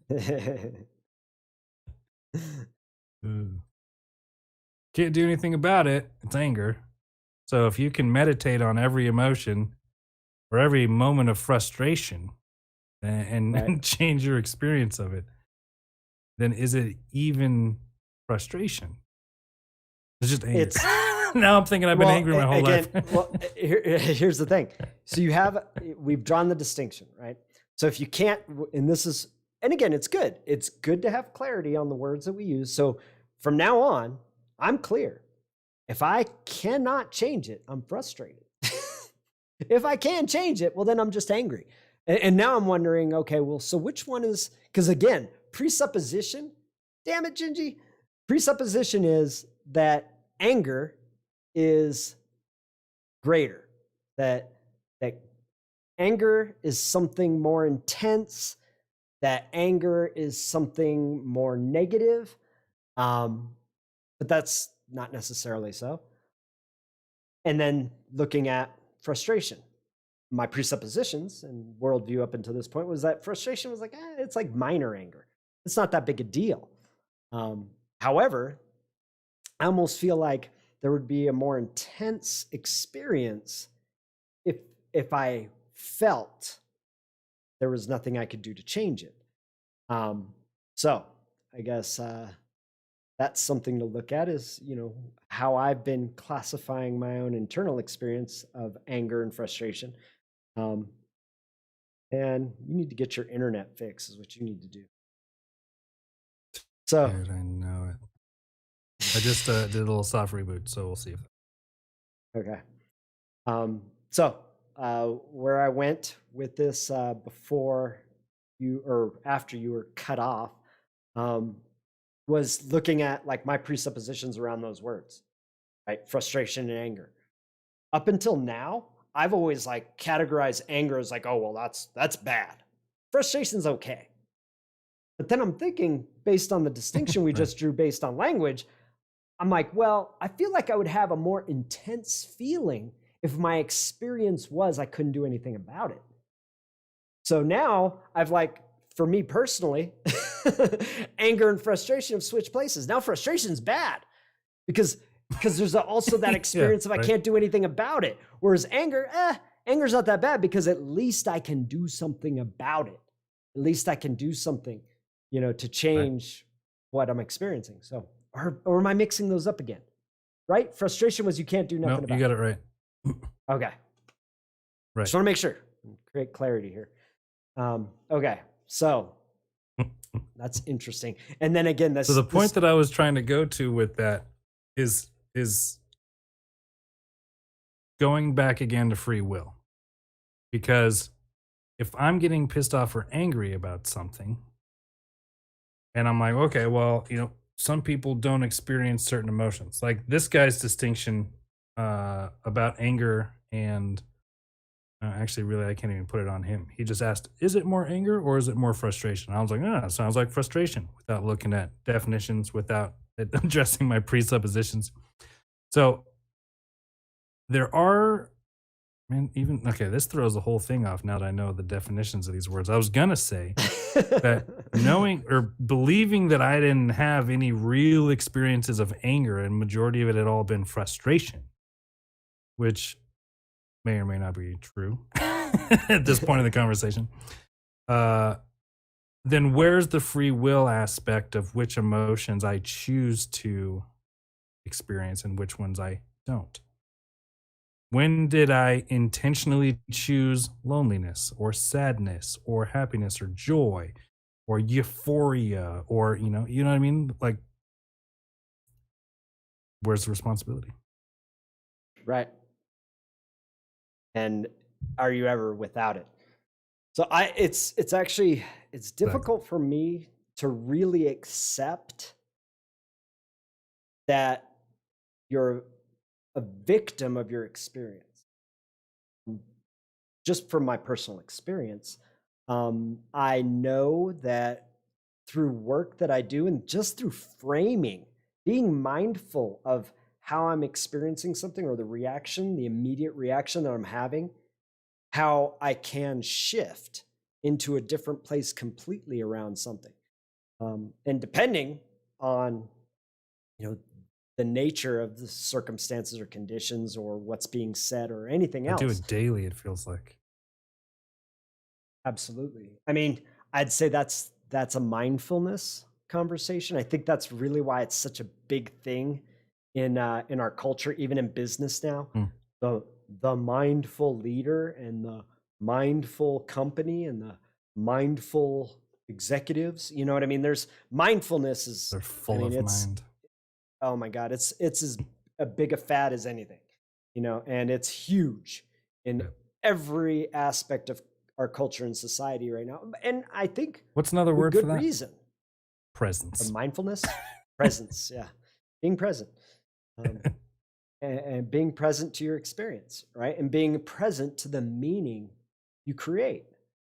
reactions? Can't do anything about it. It's anger. So if you can meditate on every emotion or every moment of frustration and Right. change your experience of it, then is it even frustration? It's just anger. It's Now I'm thinking I've been angry my whole life. Here's the thing. So we've drawn the distinction, right? So if you can't, and again, it's good. It's good to have clarity on the words that we use. So from now on, I'm clear. If I cannot change it, I'm frustrated. If I can change it, well, then I'm just angry. And now I'm wondering, okay, well, so which one is, because again, presupposition, damn it, Gingy, presupposition is that anger is greater, that anger is something more intense, that anger is something more negative, but that's not necessarily so. And then looking at frustration, my presuppositions and worldview up until this point was that frustration was like, it's like minor anger. It's not that big a deal. However, I almost feel like there would be a more intense experience if I felt there was nothing I could do to change it. So I guess that's something to look at, is how I've been classifying my own internal experience of anger and frustration. And you need to get your internet fixed is what you need to do. So Dude, I know it. I just did a little soft reboot, so we'll see if. okay. So where I went with this before you or after you were cut off was looking at like my presuppositions around those words, right? Frustration and anger. Up until now, I've always like categorized anger as like, oh, well, that's bad. Frustration's okay. But then I'm thinking, based on the distinction we Right. just drew based on language, I'm like, well, I feel like I would have a more intense feeling if my experience was I couldn't do anything about it. So now I've like, for me personally, anger and frustration have switched places. Now frustration's bad because there's also that experience of I can't do anything about it. Whereas anger's not that bad because at least I can do something about it. At least I can do something, to change what I'm experiencing. So, or am I mixing those up again? Right? Frustration was you can't do nothing about it. You got it right. Okay. Right. Just want to make sure. Create clarity here. Okay. So that's interesting. And then again, so the point that I was trying to go to with that is going back again to free will. Because if I'm getting pissed off or angry about something, and I'm like, okay, well, some people don't experience certain emotions. Like this guy's distinction about anger and actually, really, I can't even put it on him. He just asked, is it more anger or is it more frustration? I was like, it sounds like frustration, without looking at definitions, without addressing my presuppositions. So there are, this throws the whole thing off now that I know the definitions of these words. I was going to say that knowing or believing that I didn't have any real experiences of anger and majority of it had all been frustration, which may or may not be true at this point in the conversation, then where's the free will aspect of which emotions I choose to experience and which ones I don't? When did I intentionally choose loneliness or sadness or happiness or joy or euphoria or, you know what I mean? Like, where's the responsibility? Right. And are you ever without it? So it's difficult for me to really accept that you're a victim of your experience. Just from my personal experience, I know that through work that I do and just through framing, being mindful of how I'm experiencing something or the immediate reaction that I'm having, how I can shift into a different place completely around something. And depending on, the nature of the circumstances or conditions or what's being said or anything else. I do it daily, it feels like. Absolutely. I mean, I'd say that's a mindfulness conversation. I think that's really why it's such a big thing in our culture, even in business now. The mindful leader and the mindful company and the mindful executives. You know what I mean? There's mindfulness is they're full of mind. Oh my God, it's as big a fad as anything, and it's huge in every aspect of our culture and society right now. And I think what's another word for that? Good reason. Presence. Of mindfulness, presence. Yeah, being present, and being present to your experience, right? And being present to the meaning you create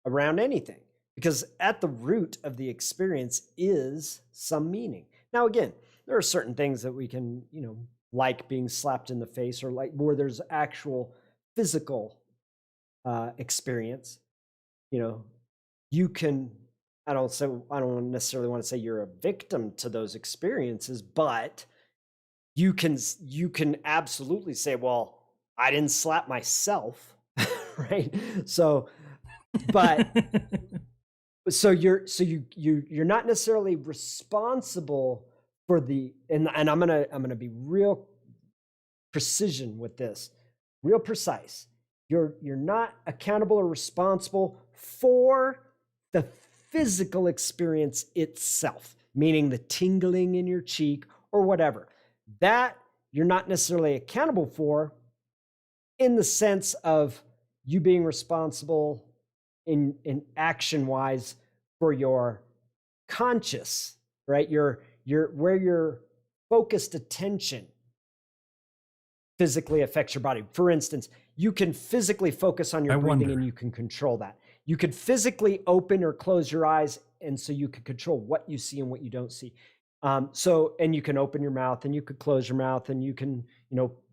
around anything, because at the root of the experience is some meaning. Now, again, there are certain things that we can, like being slapped in the face or like where there's actual physical experience. You can, I don't necessarily want to say you're a victim to those experiences, but you can absolutely say, well, I didn't slap myself, right? So, but you're not necessarily responsible for the, and I'm gonna be real precision with this, real precise. You're not accountable or responsible for the physical experience itself, meaning the tingling in your cheek or whatever. That you're not necessarily accountable for in the sense of you being responsible in action-wise for your conscious, right? Where your focused attention physically affects your body. For instance, you can physically focus on your breathing and you can control that. You could physically open or close your eyes, and so you can control what you see and what you don't see. So, and you can open your mouth and you could close your mouth and you can,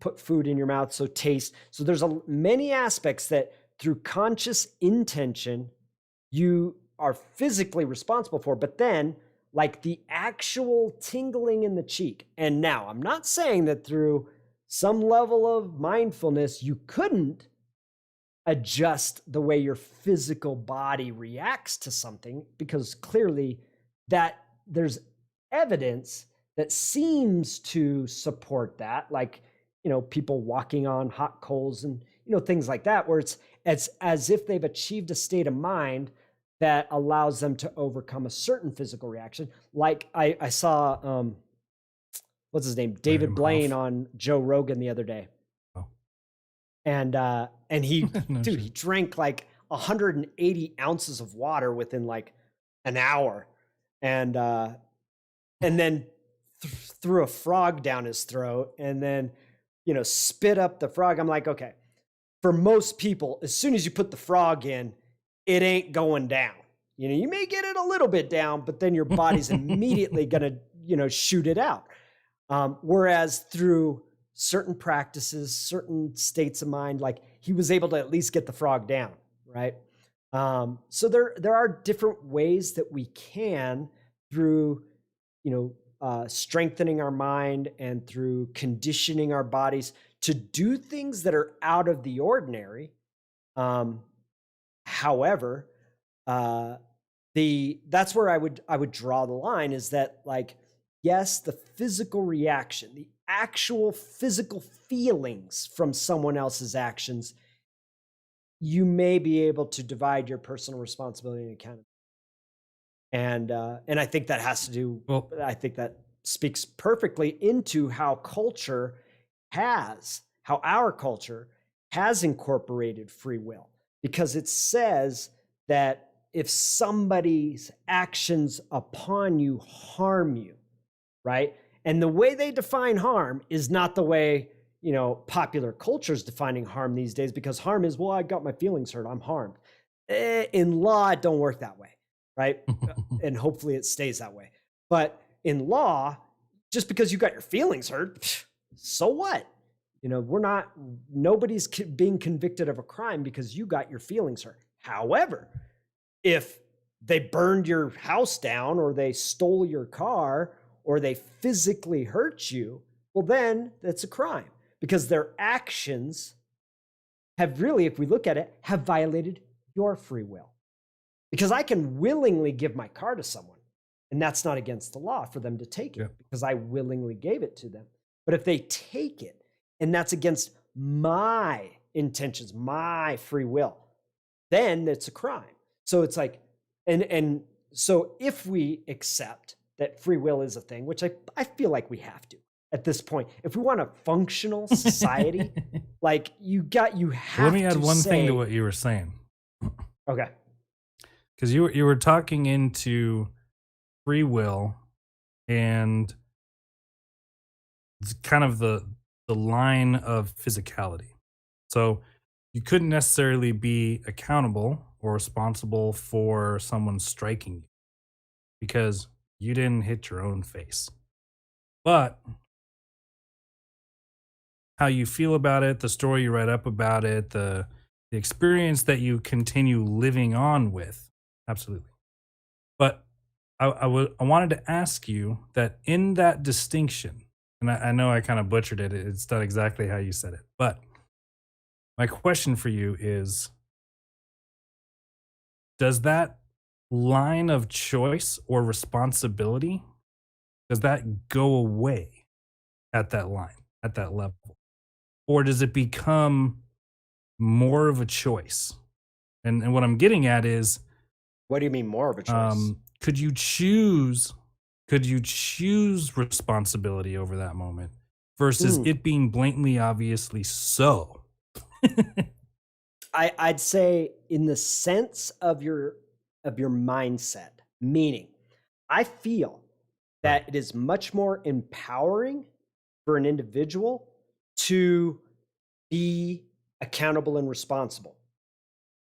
put food in your mouth. So taste. So there's many aspects that through conscious intention, you are physically responsible for, but then like the actual tingling in the cheek. And now I'm not saying that through some level of mindfulness, you couldn't adjust the way your physical body reacts to something, because clearly that there's evidence that seems to support that, like people walking on hot coals and things like that, where it's as if they've achieved a state of mind that allows them to overcome a certain physical reaction. Like I saw what's his name, David Blaine on Joe Rogan the other day. And he, No dude, shit. he drank like 180 ounces of water within like an hour, and then threw a frog down his throat, and then spit up the frog. I'm like, okay, for most people, as soon as you put the frog in, it ain't going down. You may get it a little bit down, but then your body's immediately gonna shoot it out. Whereas through certain practices, certain states of mind, like he was able to at least get the frog down, right? So there are different ways that we can, through strengthening our mind and through conditioning our bodies to do things that are out of the ordinary. However, that's where I would draw the line, is that, like, yes, the physical reaction, the actual physical feelings from someone else's actions, you may be able to divide your personal responsibility and accountability. And I think that has to do, Well, I think that speaks perfectly into how our culture has incorporated free will, because it says that if somebody's actions upon you harm you, right? And the way they define harm is not the way, popular culture is defining harm these days, because harm is, well, I got my feelings hurt, I'm harmed. In law, it don't work that way, right? And hopefully it stays that way. But in law, just because you got your feelings hurt, so what? Nobody's being convicted of a crime because you got your feelings hurt. However, if they burned your house down, or they stole your car, or they physically hurt you, well, then that's a crime, because their actions have really, if we look at it, have violated your free will. Because I can willingly give my car to someone, and that's not against the law for them to take it, because I willingly gave it to them. But if they take it, and that's against my intentions, my free will, then it's a crime. So it's like, and so if we accept that free will is a thing, which I feel like we have to at this point, if we want a functional society, like you have to. Let me add one thing to what you were saying. Okay. Because you were talking into free will and kind of the line of physicality. So you couldn't necessarily be accountable or responsible for someone striking you because you didn't hit your own face. But how you feel about it, the story you read up about it, the experience that you continue living on with, absolutely. But I wanted to ask you that in that distinction, and I know I kind of butchered it, it's not exactly how you said it, but my question for you is, does that line of choice or responsibility, does that go away at that line, at that level? Or does it become more of a choice? And what I'm getting at is, what do you mean more of a choice? Could you choose responsibility over that moment versus it being blatantly obviously so? I'd say in the sense of your mindset, meaning I feel that it is much more empowering for an individual to be accountable and responsible.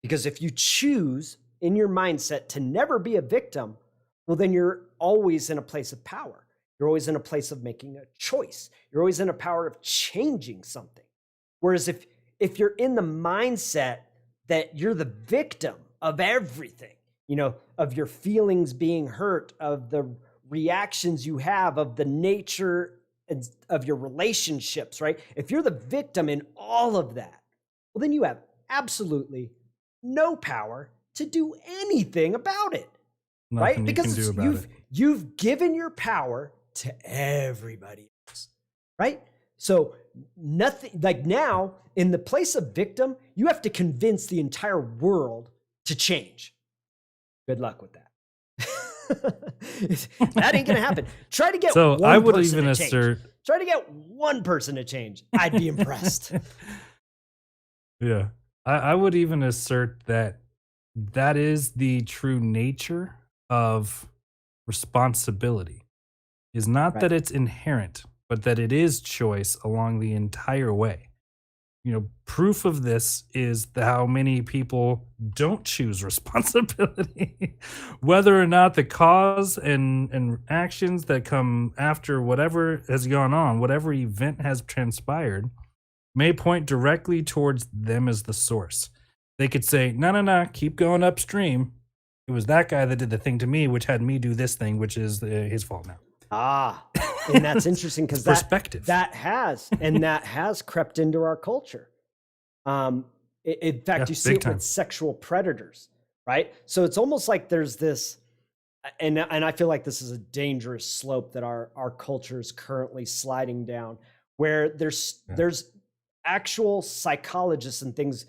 Because if you choose in your mindset to never be a victim, well, then you're always in a place of power. You're always in a place of making a choice. You're always in a power of changing something. Whereas if you're in the mindset that you're the victim of everything, of your feelings being hurt, of the reactions you have, of the nature of your relationships, right? If you're the victim in all of that, well, then you have absolutely no power to do anything about it, right? Nothing you can do about it. You've given your power to everybody else, right? So nothing, like now, in the place of victim, you have to convince the entire world to change. Good luck with that. That ain't gonna happen. Try to get So one I would person even to change. assert, Try to get one person to change. I'd be impressed. yeah, I would even assert that that is the true nature of responsibility. Is not that Right. it's inherent, but that it is choice along the entire way. Proof of this is how many people don't choose responsibility, whether or not the cause and actions that come after whatever has gone on, whatever event has transpired, may point directly towards them as the source. They could say, no, keep going upstream. It was that guy that did the thing to me, which had me do this thing, which is his fault now. And that's interesting because perspective. that has crept into our culture. In fact, Yeah, you see big it time. with sexual predators, right? So it's almost like there's this, and I feel like this is a dangerous slope that our culture is currently sliding down, where there's actual psychologists and things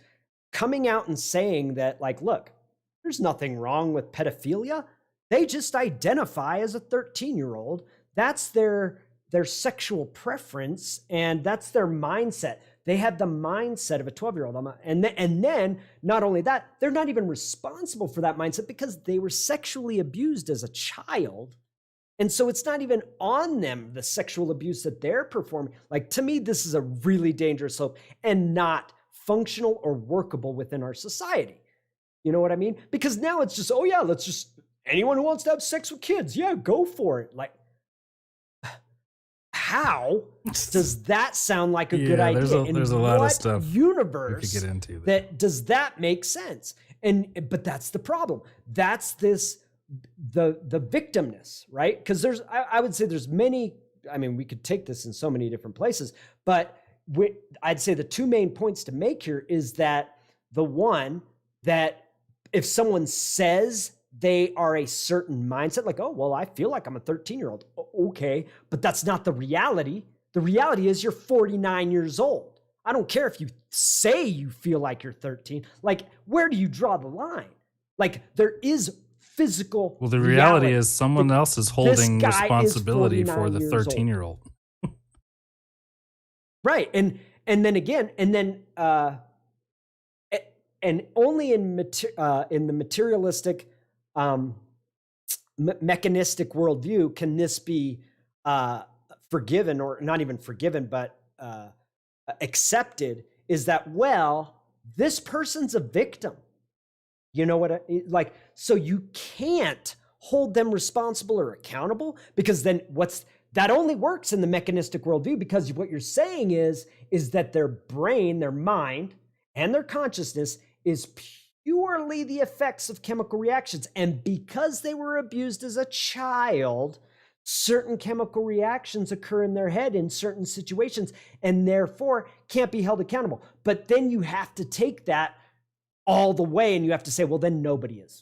coming out and saying that, like, look, there's nothing wrong with pedophilia. They just identify as a 13-year-old. That's their sexual preference, and that's their mindset. They have the mindset of a 12-year-old. And then not only that, they're not even responsible for that mindset because they were sexually abused as a child. And so it's not even on them, the sexual abuse that they're performing. Like, to me, this is a really dangerous slope and not functional or workable within our society. You know what I mean? Because now it's just, oh yeah, let's just, anyone who wants to have sex with kids, yeah, go for it. Like, how does that sound like a good idea? There's a lot of stuff universe we could get into that does that make sense? But that's the problem. That's the victimness, right? Because I would say there's many. I mean, we could take this in so many different places, but I'd say the two main points to make here is that the one that if someone says they are a certain mindset, like, oh, well, I feel like I'm a 13-year-old. Okay, but that's not the reality. The reality is you're 49 years old. I don't care if you say you feel like you're 13. Like, where do you draw the line? Like, there is physical. Well, the reality is someone else is holding responsibility for the 13-year-old. Right. And then again, and only in the materialistic, mechanistic worldview can this be forgiven, or not even forgiven, but accepted, is that, well, this person's a victim. You know what? Like, so you can't hold them responsible or accountable, because then that only works in the mechanistic worldview, because what you're saying is that their brain, their mind, and their consciousness is purely the effects of chemical reactions. And because they were abused as a child, certain chemical reactions occur in their head in certain situations, and therefore can't be held accountable. But then you have to take that all the way, and you have to say, well, then nobody is.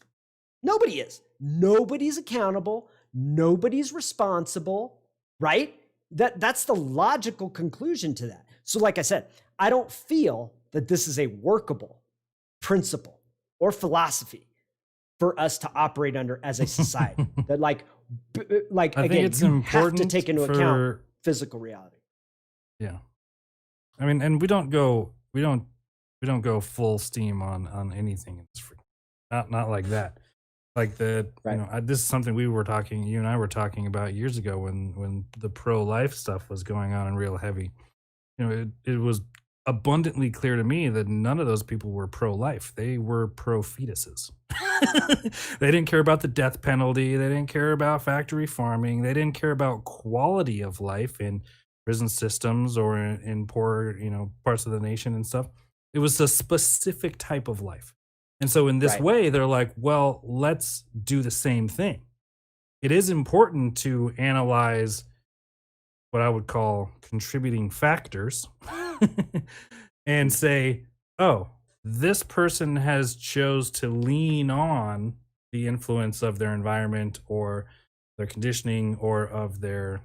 Nobody is. Nobody's accountable. Nobody's responsible, right? That's the logical conclusion to that. So like I said, I don't feel that this is a workable principle or philosophy for us to operate under as a society. That like I again, think it's you important have to take into account physical reality. Yeah, I mean, and we don't go full steam on anything in this free. Not like that. Like Right. this is something you and I were talking about years ago when the pro-life stuff was going on and real heavy. It was abundantly clear to me that none of those people were pro-life. They were pro-fetuses. They didn't care about the death penalty. They didn't care about factory farming. They didn't care about quality of life in prison systems or in poor, parts of the nation and stuff. It was a specific type of life. And so in this Right. way, they're like, well, let's do the same thing. It is important to analyze what I would call contributing factors and say, oh, this person has chose to lean on the influence of their environment or their conditioning or of their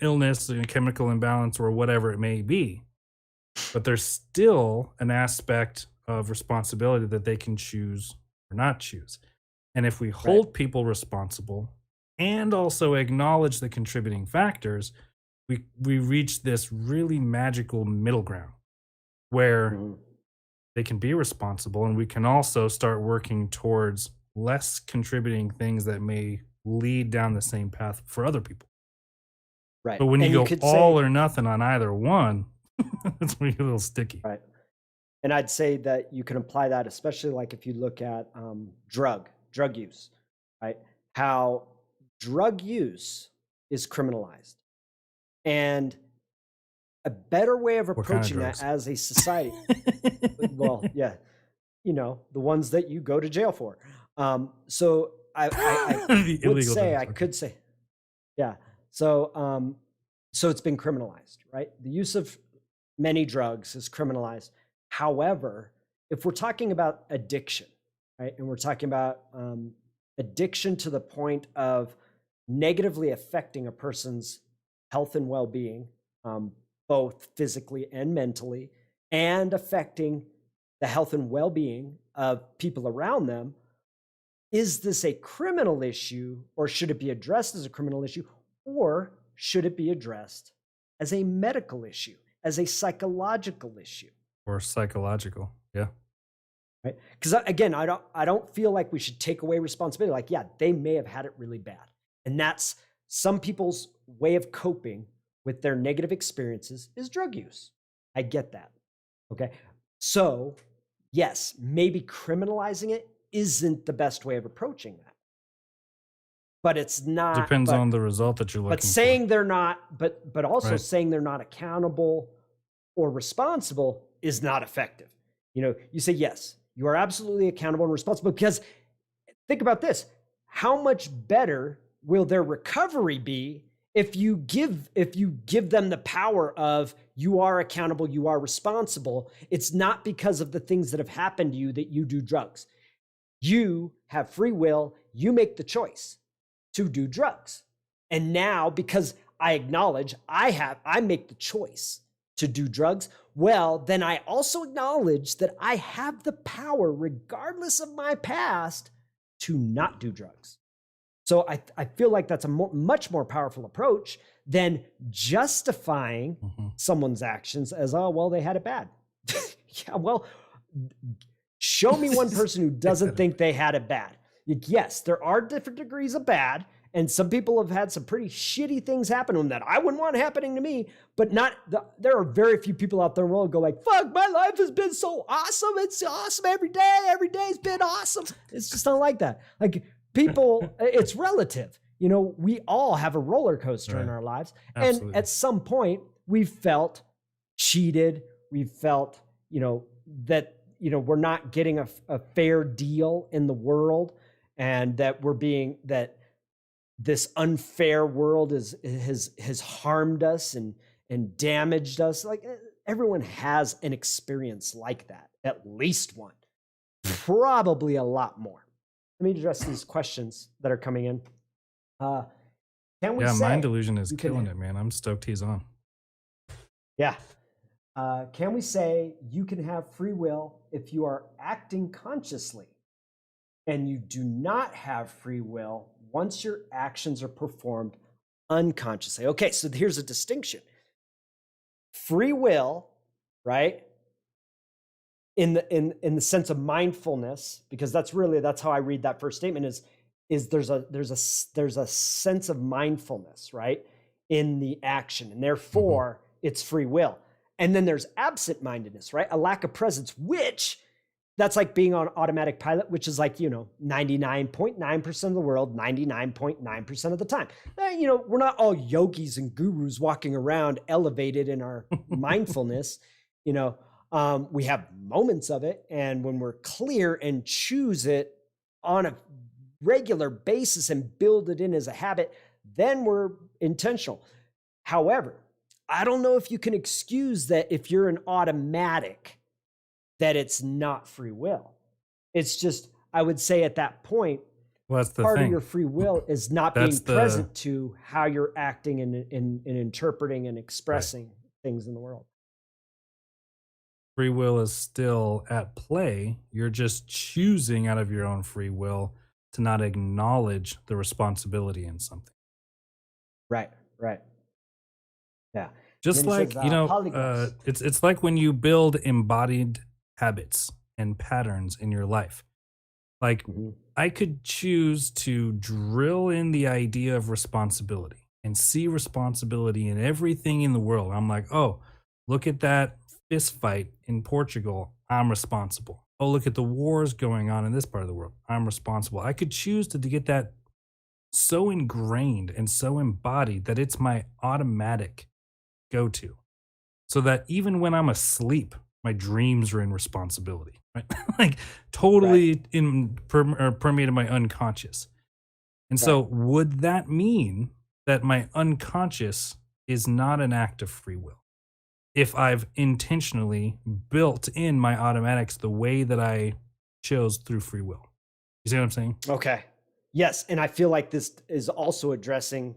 illness, chemical imbalance, or whatever it may be. But there's still an aspect of responsibility that they can choose or not choose. And if we hold people responsible and also acknowledge the contributing factors, we reach this really magical middle ground where Mhm. they can be responsible, and we can also start working towards less contributing things that may lead down the same path for other people. Right. But when you And you go could all say, or nothing on either one, it's when you get a little sticky. right. And I'd say that you can apply that, especially like if you look at drug use, right? How drug use is criminalized. And a better way of What kind of approaching that drugs? as a society, well, yeah, the ones that you go to jail for. So I The would illegal say, drugs. I Okay. could say, yeah. So it's been criminalized, right? The use of many drugs is criminalized. However, if we're talking about addiction, right, and we're talking about addiction to the point of negatively affecting a person's health and well-being, both physically and mentally, and affecting the health and well-being of people around them, is this a criminal issue, or should it be addressed as a criminal issue, or should it be addressed as a medical issue, as a psychological issue? Or psychological. Yeah. Right? Because again, I don't feel like we should take away responsibility. Like, yeah, they may have had it really bad, and that's some people's way of coping with their negative experiences is drug use. I get that. Okay, so yes, maybe criminalizing it isn't the best way of approaching that, but it's not. Depends on the result that you're But looking for. saying they're not, but also Right. saying they're not accountable or responsible is not effective. You say, yes, you are absolutely accountable and responsible, because think about this. How much better will their recovery be if you give them the power of, you are accountable, you are responsible? It's not because of the things that have happened to you that you do drugs. You have free will, you make the choice to do drugs. And now, because I acknowledge I make the choice to do drugs, well, then I also acknowledge that I have the power, regardless of my past, to not do drugs. So I feel like that's a much more powerful approach than justifying someone's actions as, oh, well, they had it bad. Yeah, well, show me one person who doesn't think they had it bad. Yes, there are different degrees of bad, and some people have had some pretty shitty things happen to them that I wouldn't want happening to me, but there are very few people out there in the world who go like, fuck, my life has been so awesome. It's awesome every day. Every day's been awesome. It's just not like that. Like, people, it's relative. We all have a roller coaster in Right. our lives. Absolutely. And at some point, we've felt cheated. We've felt, that, we're not getting a fair deal in the world, and that that this unfair world has harmed us and damaged us. Like, everyone has an experience like that, at least one, probably a lot more. Let me address these questions that are coming in. Can we Yeah, say mind delusion is you can- killing it, man. I'm stoked he's on. Yeah. Can we say you can have free will if you are acting consciously, and you do not have free will once your actions are performed unconsciously? Okay, so here's a distinction. Free will, right? In the sense of mindfulness, because that's how I read that first statement, is there's a sense of mindfulness, right, in the action, and therefore it's free will. And then there's absent-mindedness, right? A lack of presence, which that's like being on automatic pilot, which is like, 99.9% of the world, 99.9% of the time. We're not all yogis and gurus walking around elevated in our mindfulness. We have moments of it. And when we're clear and choose it on a regular basis and build it in as a habit, then we're intentional. However, I don't know if you can excuse that if you're an automatic, that it's not free will. It's just, I would say at that point, Well, that's the part of thing. your free will is not That's being present to how you're acting and interpreting and expressing things in the world. Free will is still at play. You're just choosing out of your own free will to not acknowledge the responsibility in something. Right. Yeah. Just And then he like, says, polygraphs. it's like when you build embodied habits and patterns in your life. Like, Mhm. I could choose to drill in the idea of responsibility and see responsibility in everything in the world. I'm like, oh, look at that fist fight in Portugal. I'm responsible. Oh, look at the wars going on in this part of the world. I'm responsible. I could choose to get that so ingrained and so embodied that it's my automatic go to. So that even when I'm asleep, my dreams are in responsibility, right? Like totally permeated my unconscious. And so would that mean that my unconscious is not an act of free will? If I've intentionally built in my automatics the way that I chose through free will. You see what I'm saying? Okay. Yes. And I feel like this is also addressing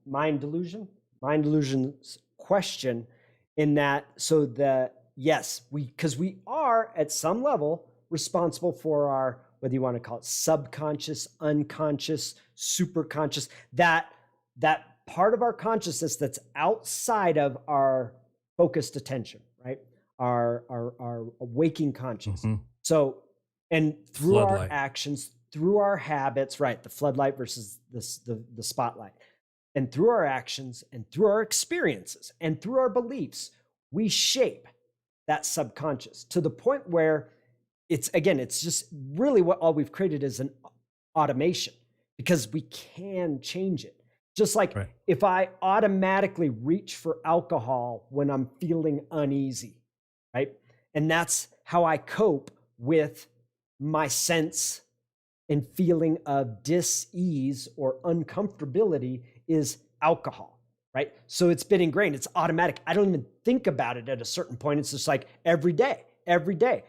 mind delusion's question in that, so that, yes, because we are at some level responsible for our, whether you want to call it subconscious, unconscious, superconscious, that part of our consciousness that's outside of our focused attention, right? Our waking conscious. Mhm. So, and through our Floodlight. actions, through our habits, right? The floodlight versus the spotlight. And through our actions and through our experiences and through our beliefs, we shape that subconscious to the point where it's just really what all we've created is an automation, because we can change it. Just like Right. if I automatically reach for alcohol when I'm feeling uneasy, right? And that's how I cope with my sense and feeling of dis-ease or uncomfortability is alcohol, right? So it's been ingrained. It's automatic. I don't even think about it at a certain point. It's just like every day,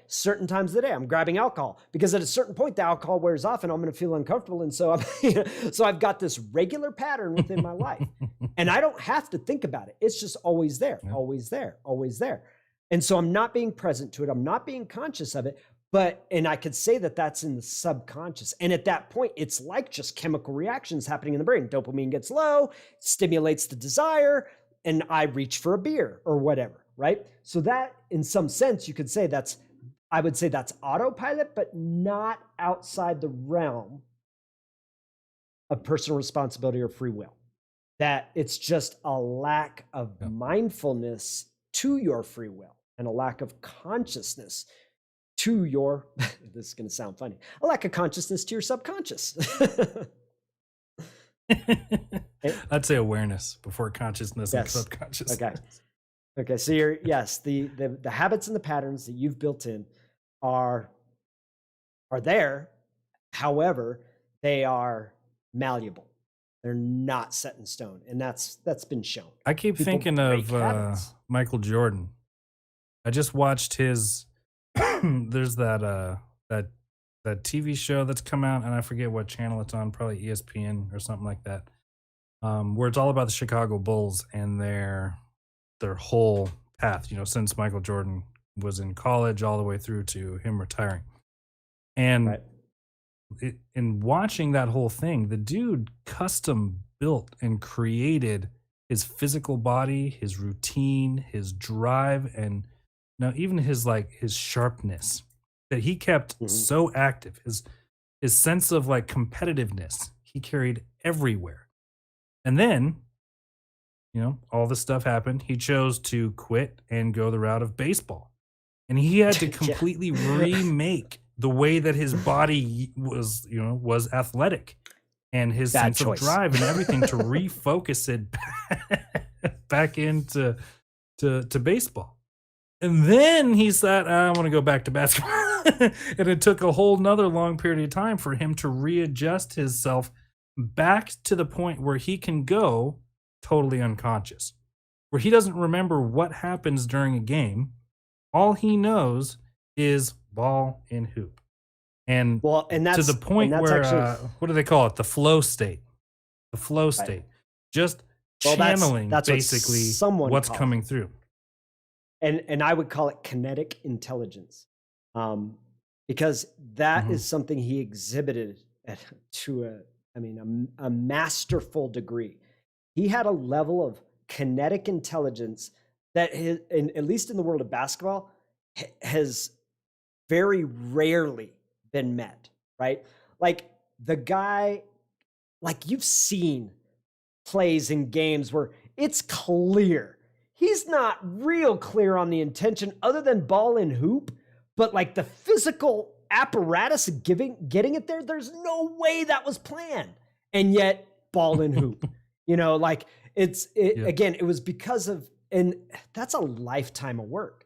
certain times of the day, I'm grabbing alcohol, because at a certain point, the alcohol wears off and I'm going to feel uncomfortable. And so so I've got this regular pattern within my life, and I don't have to think about it. It's just always there, always there, always there. And so I'm not being present to it. I'm not being conscious of it. And I could say that that's in the subconscious. And at that point, it's like just chemical reactions happening in the brain. Dopamine gets low, stimulates the desire, and I reach for a beer or whatever, right? So that, in some sense, you could say I would say that's autopilot, but not outside the realm of personal responsibility or free will. That it's just a lack of mindfulness to your free will and a lack of consciousness to your, this is going to sound funny, a lack of consciousness to your subconscious. I'd say awareness before consciousness and subconsciousness. Okay. So the habits and the patterns that you've built in are there. However, they are malleable. They're not set in stone. And that's been shown. I keep thinking of Michael Jordan. I just watched his there's that TV show that's come out, and I forget what channel it's on, probably ESPN or something like that, where it's all about the Chicago Bulls and their whole path, since Michael Jordan was in college all the way through to him retiring. And in watching that whole thing, the dude custom built and created his physical body, his routine, his drive, and now even his sharpness that he kept so active, his sense of competitiveness, he carried everywhere. And then, all this stuff happened. He chose to quit and go the route of baseball. And he had to Yeah. completely remake the way that his body was athletic and his Bad sense of choice. drive and everything to refocus it back into to baseball. And then he said, I want to go back to basketball. And it took a whole nother long period of time for him to readjust himself back to the point where he can go totally unconscious, where he doesn't remember what happens during a game. All he knows is ball and hoop. And Well, and to that's the point and that's where, actually what do they call it? The flow state. The flow right. state. Just Well, channeling that's what basically someone what's calls coming it. through. And I would call it kinetic intelligence, because that Mhm. is something he exhibited to a masterful degree. He had a level of kinetic intelligence that at least in the world of basketball, has very rarely been met. Right, like the guy, like you've seen plays in games where it's clear he's not real clear on the intention other than ball and hoop, but like the physical apparatus of getting it there, there's no way that was planned. And yet ball and hoop, like Yep. again, it was because of, and that's a lifetime of work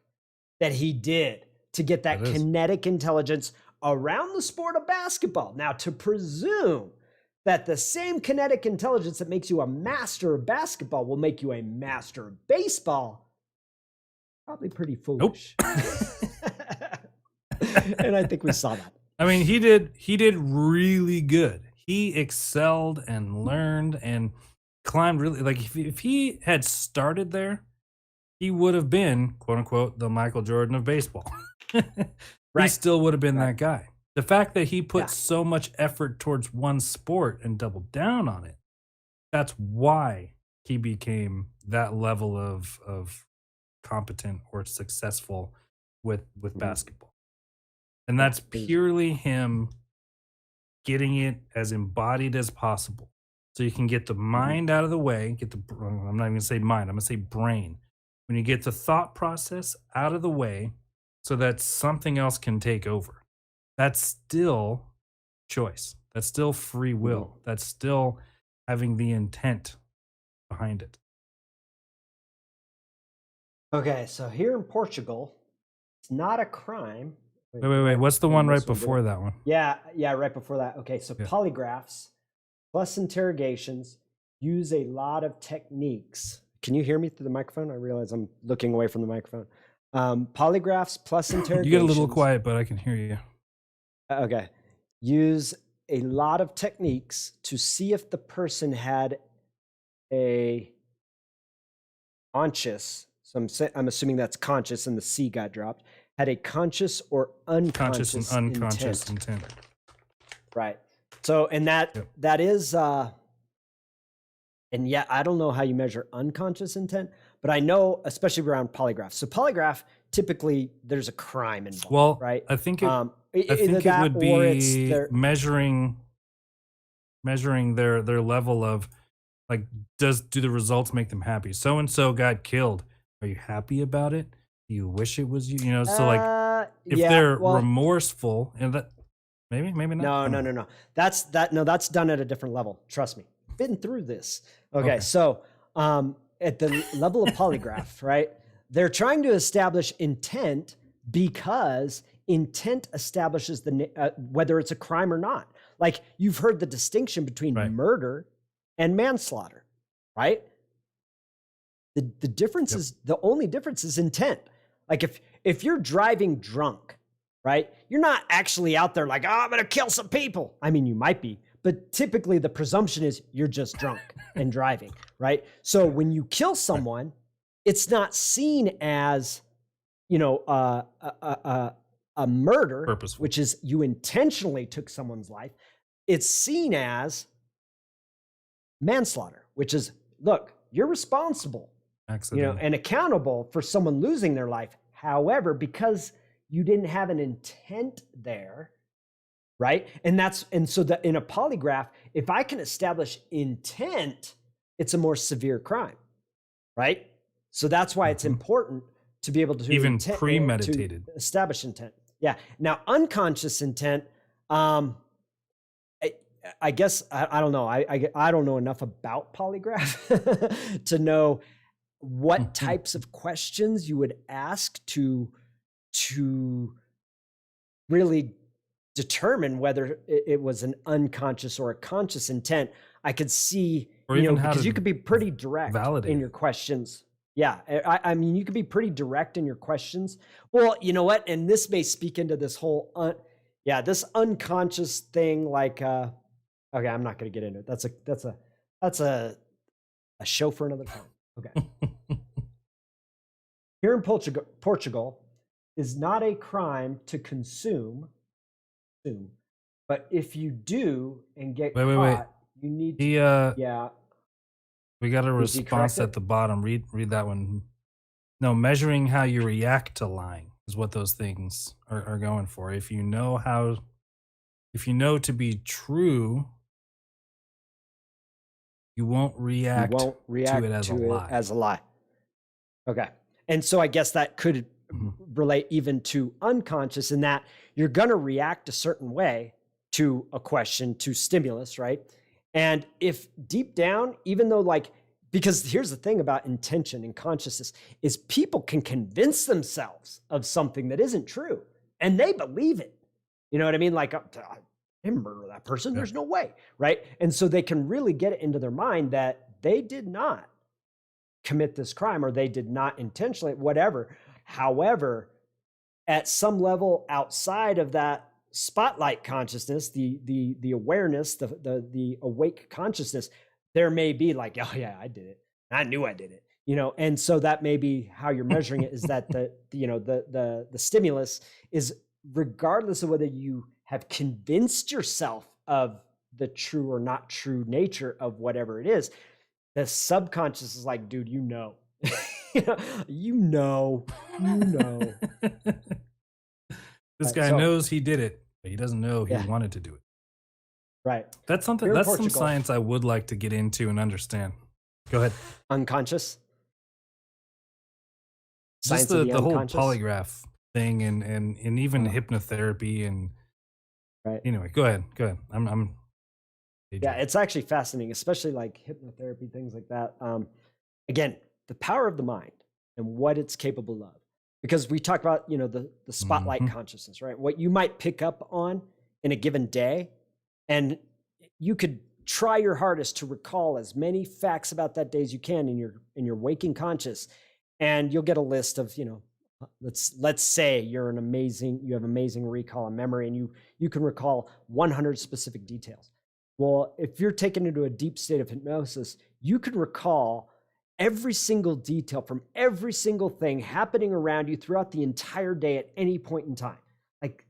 that he did to get that That is. kinetic intelligence around the sport of basketball. Now, to presume that the same kinetic intelligence that makes you a master of basketball will make you a master of baseball, probably pretty Nope. foolish. And I think we saw that. I mean, he did really good. He excelled and learned and climbed really, like if he had started there, he would have been, quote unquote, the Michael Jordan of baseball. He Right. still would have been Right. that guy. The fact that he put Yeah. so much effort towards one sport and doubled down on it, that's why he became that level of competent or successful with Mhm. basketball. And Yeah, that's it was- purely him getting it as embodied as possible. So you can get the mind out of the way, I'm not even gonna say mind, I'm gonna say brain. When you get the thought process out of the way so that something else can take over. That's still choice. That's still free will. That's still having the intent behind it. Okay, so here in Portugal, it's not a crime. Wait. What's the Maybe one this right one did before it. that one? Yeah, right before that. Okay, so Yeah. polygraphs plus interrogations use a lot of techniques. Can you hear me through the microphone? I realize I'm looking away from the microphone. Polygraphs plus interrogations. You get a little quiet, but I can hear you. Okay. Use a lot of techniques to see if the person had a conscious, so I'm assuming that's conscious and the C got dropped, had a conscious or Conscious unconscious and unconscious intent. intent. Right. So, and Yep. that is, and yeah, I don't know how you measure unconscious intent, but I know, especially around polygraphs. So polygraph, typically there's a crime involved, Well, right? I think it Either I think it that would or it's be their, measuring their level of, like, do the results make them happy? So and so got killed. Are you happy about it? Do you wish it was you? So like if yeah, they're well, remorseful and that maybe not. I don't know. no. That's done at a different level. Trust me. Been through this. Okay. Okay. So, at the level of polygraph, right? They're trying to establish intent because intent establishes whether it's a crime or not. Like you've heard the distinction between Right. murder and manslaughter, right? The difference Yep. is, the only difference is intent. Like if you're driving drunk, right? You're not actually out there like, oh, I'm gonna kill some people. I mean, you might be, but typically the presumption is you're just drunk and driving, right? So when you kill someone, it's not seen as, a murder, Purposeful. which is you intentionally took someone's life. It's seen as manslaughter, which is, look, you're responsible, Accident. and accountable for someone losing their life. However, because you didn't have an intent there, right? And so that in a polygraph, if I can establish intent, it's a more severe crime. right? So that's why it's Mhm. important to be able to Even to premeditated. establish intent. Yeah. Now, unconscious intent, um, I, I guess I don't know. I don't know enough about polygraph to know what types of questions you would ask to really determine whether it was an unconscious or a conscious intent. I could see, Or even how because you to could be pretty direct validate in it. your questions. Yeah, I mean, you could be pretty direct in your questions. Well, you know what? And this may speak into this whole, yeah, this unconscious thing. Like, okay, I'm not going to get into it. That's a show for another time. Okay. Here in Portugal is not a crime to consume, but if you do and get Wait. caught, you need to, He yeah. we got a Did you correct response at it? the bottom. Read that one. No, measuring how you react to lying is what those things are going for. If you know to be true, you won't You react won't to it react as a to it lie. as a lie. Okay. And so I guess that could Mhm. relate even to unconscious in that you're going to react a certain way to a question, to stimulus, right? And if deep down, even though like, because here's the thing about intention and consciousness is people can convince themselves of something that isn't true and they believe it. You know what I mean? Like, I didn't murder that person. Yeah. There's no way. Right. And so they can really get it into their mind that they did not commit this crime or they did not intentionally, whatever. However, at some level outside of that spotlight consciousness, the awareness, the awake consciousness, there may be like, oh yeah, I did it. I knew I did it. And so that may be how you're measuring it is that the stimulus is regardless of whether you have convinced yourself of the true or not true nature of whatever it is, the subconscious is like, dude, you know, you know, you know. This Right. guy So knows he did it, but he doesn't know he yeah, wanted to do it. right. That's something Here in that's some Portugal, science I would like to get into and understand. Go ahead. unconscious, Just science of the the whole unconscious. polygraph thing and even Uh, hypnotherapy and right. anyway, go ahead. Go ahead. I'm Yeah, daydreaming. it's actually fascinating, especially like hypnotherapy, things like that. Again, the power of the mind and what it's capable of. Because we talk about, the spotlight Mhm. consciousness, right? What you might pick up on in a given day, and you could try your hardest to recall as many facts about that day as you can in your waking conscious, and you'll get a list of, let's say you have amazing recall and memory, and you can recall 100 specific details. Well, if you're taken into a deep state of hypnosis, you could recall every single detail from every single thing happening around you throughout the entire day at any point in time. Like,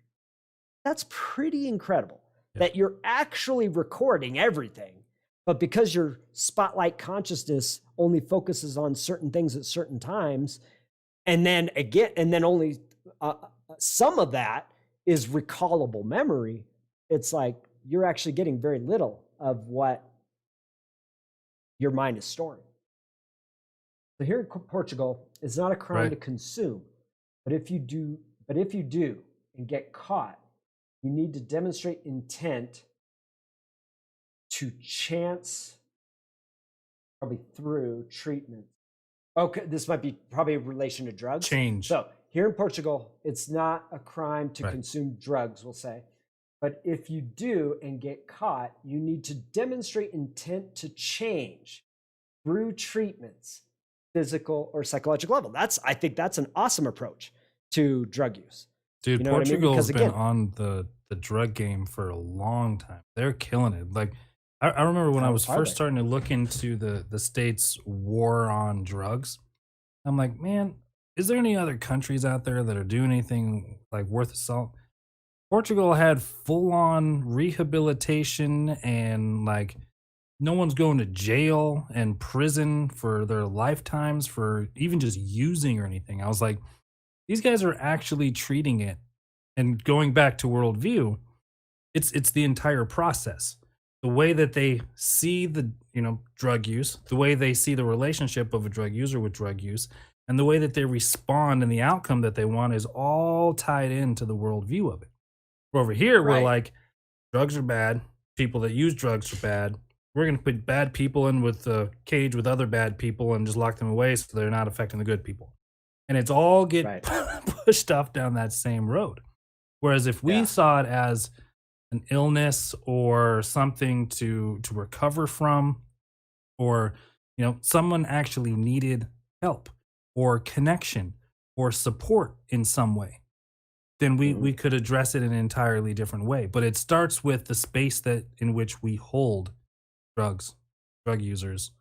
that's pretty incredible Yeah. that you're actually recording everything. But because your spotlight consciousness only focuses on certain things at certain times, and then only some of that is recallable memory, it's like you're actually getting very little of what your mind is storing. So here in Portugal, it's not a crime Right. to consume, but if you do and get caught, you need to demonstrate intent to chance probably through treatment. Okay, this might be probably in relation to drugs. Change. So here in Portugal, it's not a crime to Right. consume drugs, we'll say. But if you do and get caught, you need to demonstrate intent to change through treatments, physical or psychological level. I think that's an awesome approach to drug use. Dude, You know what I mean? Portugal's Because been again, on the drug game for a long time. They're killing it. Like I remember when I how was are first they? starting to look into the state's war on drugs. I'm like, man, is there any other countries out there that are doing anything like worth a salt? Portugal had full on rehabilitation and like no one's going to jail and prison for their lifetimes for even just using or anything. I was like, these guys are actually treating it. And going back to worldview, it's the entire process. the way that they see the, drug use, the way they see the relationship of a drug user with drug use, and the way that they respond and the outcome that they want is all tied into the worldview of it. Over here, we're Right. like, drugs are bad. People that use drugs are bad. We're going to put bad people in with a cage with other bad people and just lock them away so they're not affecting the good people. And it's all get Right. pushed off down that same road. Whereas if we Yeah. saw it as an illness or something to recover from, or someone actually needed help or connection or support in some way, then we could address it in an entirely different way. But it starts with the space that in which we hold drug users,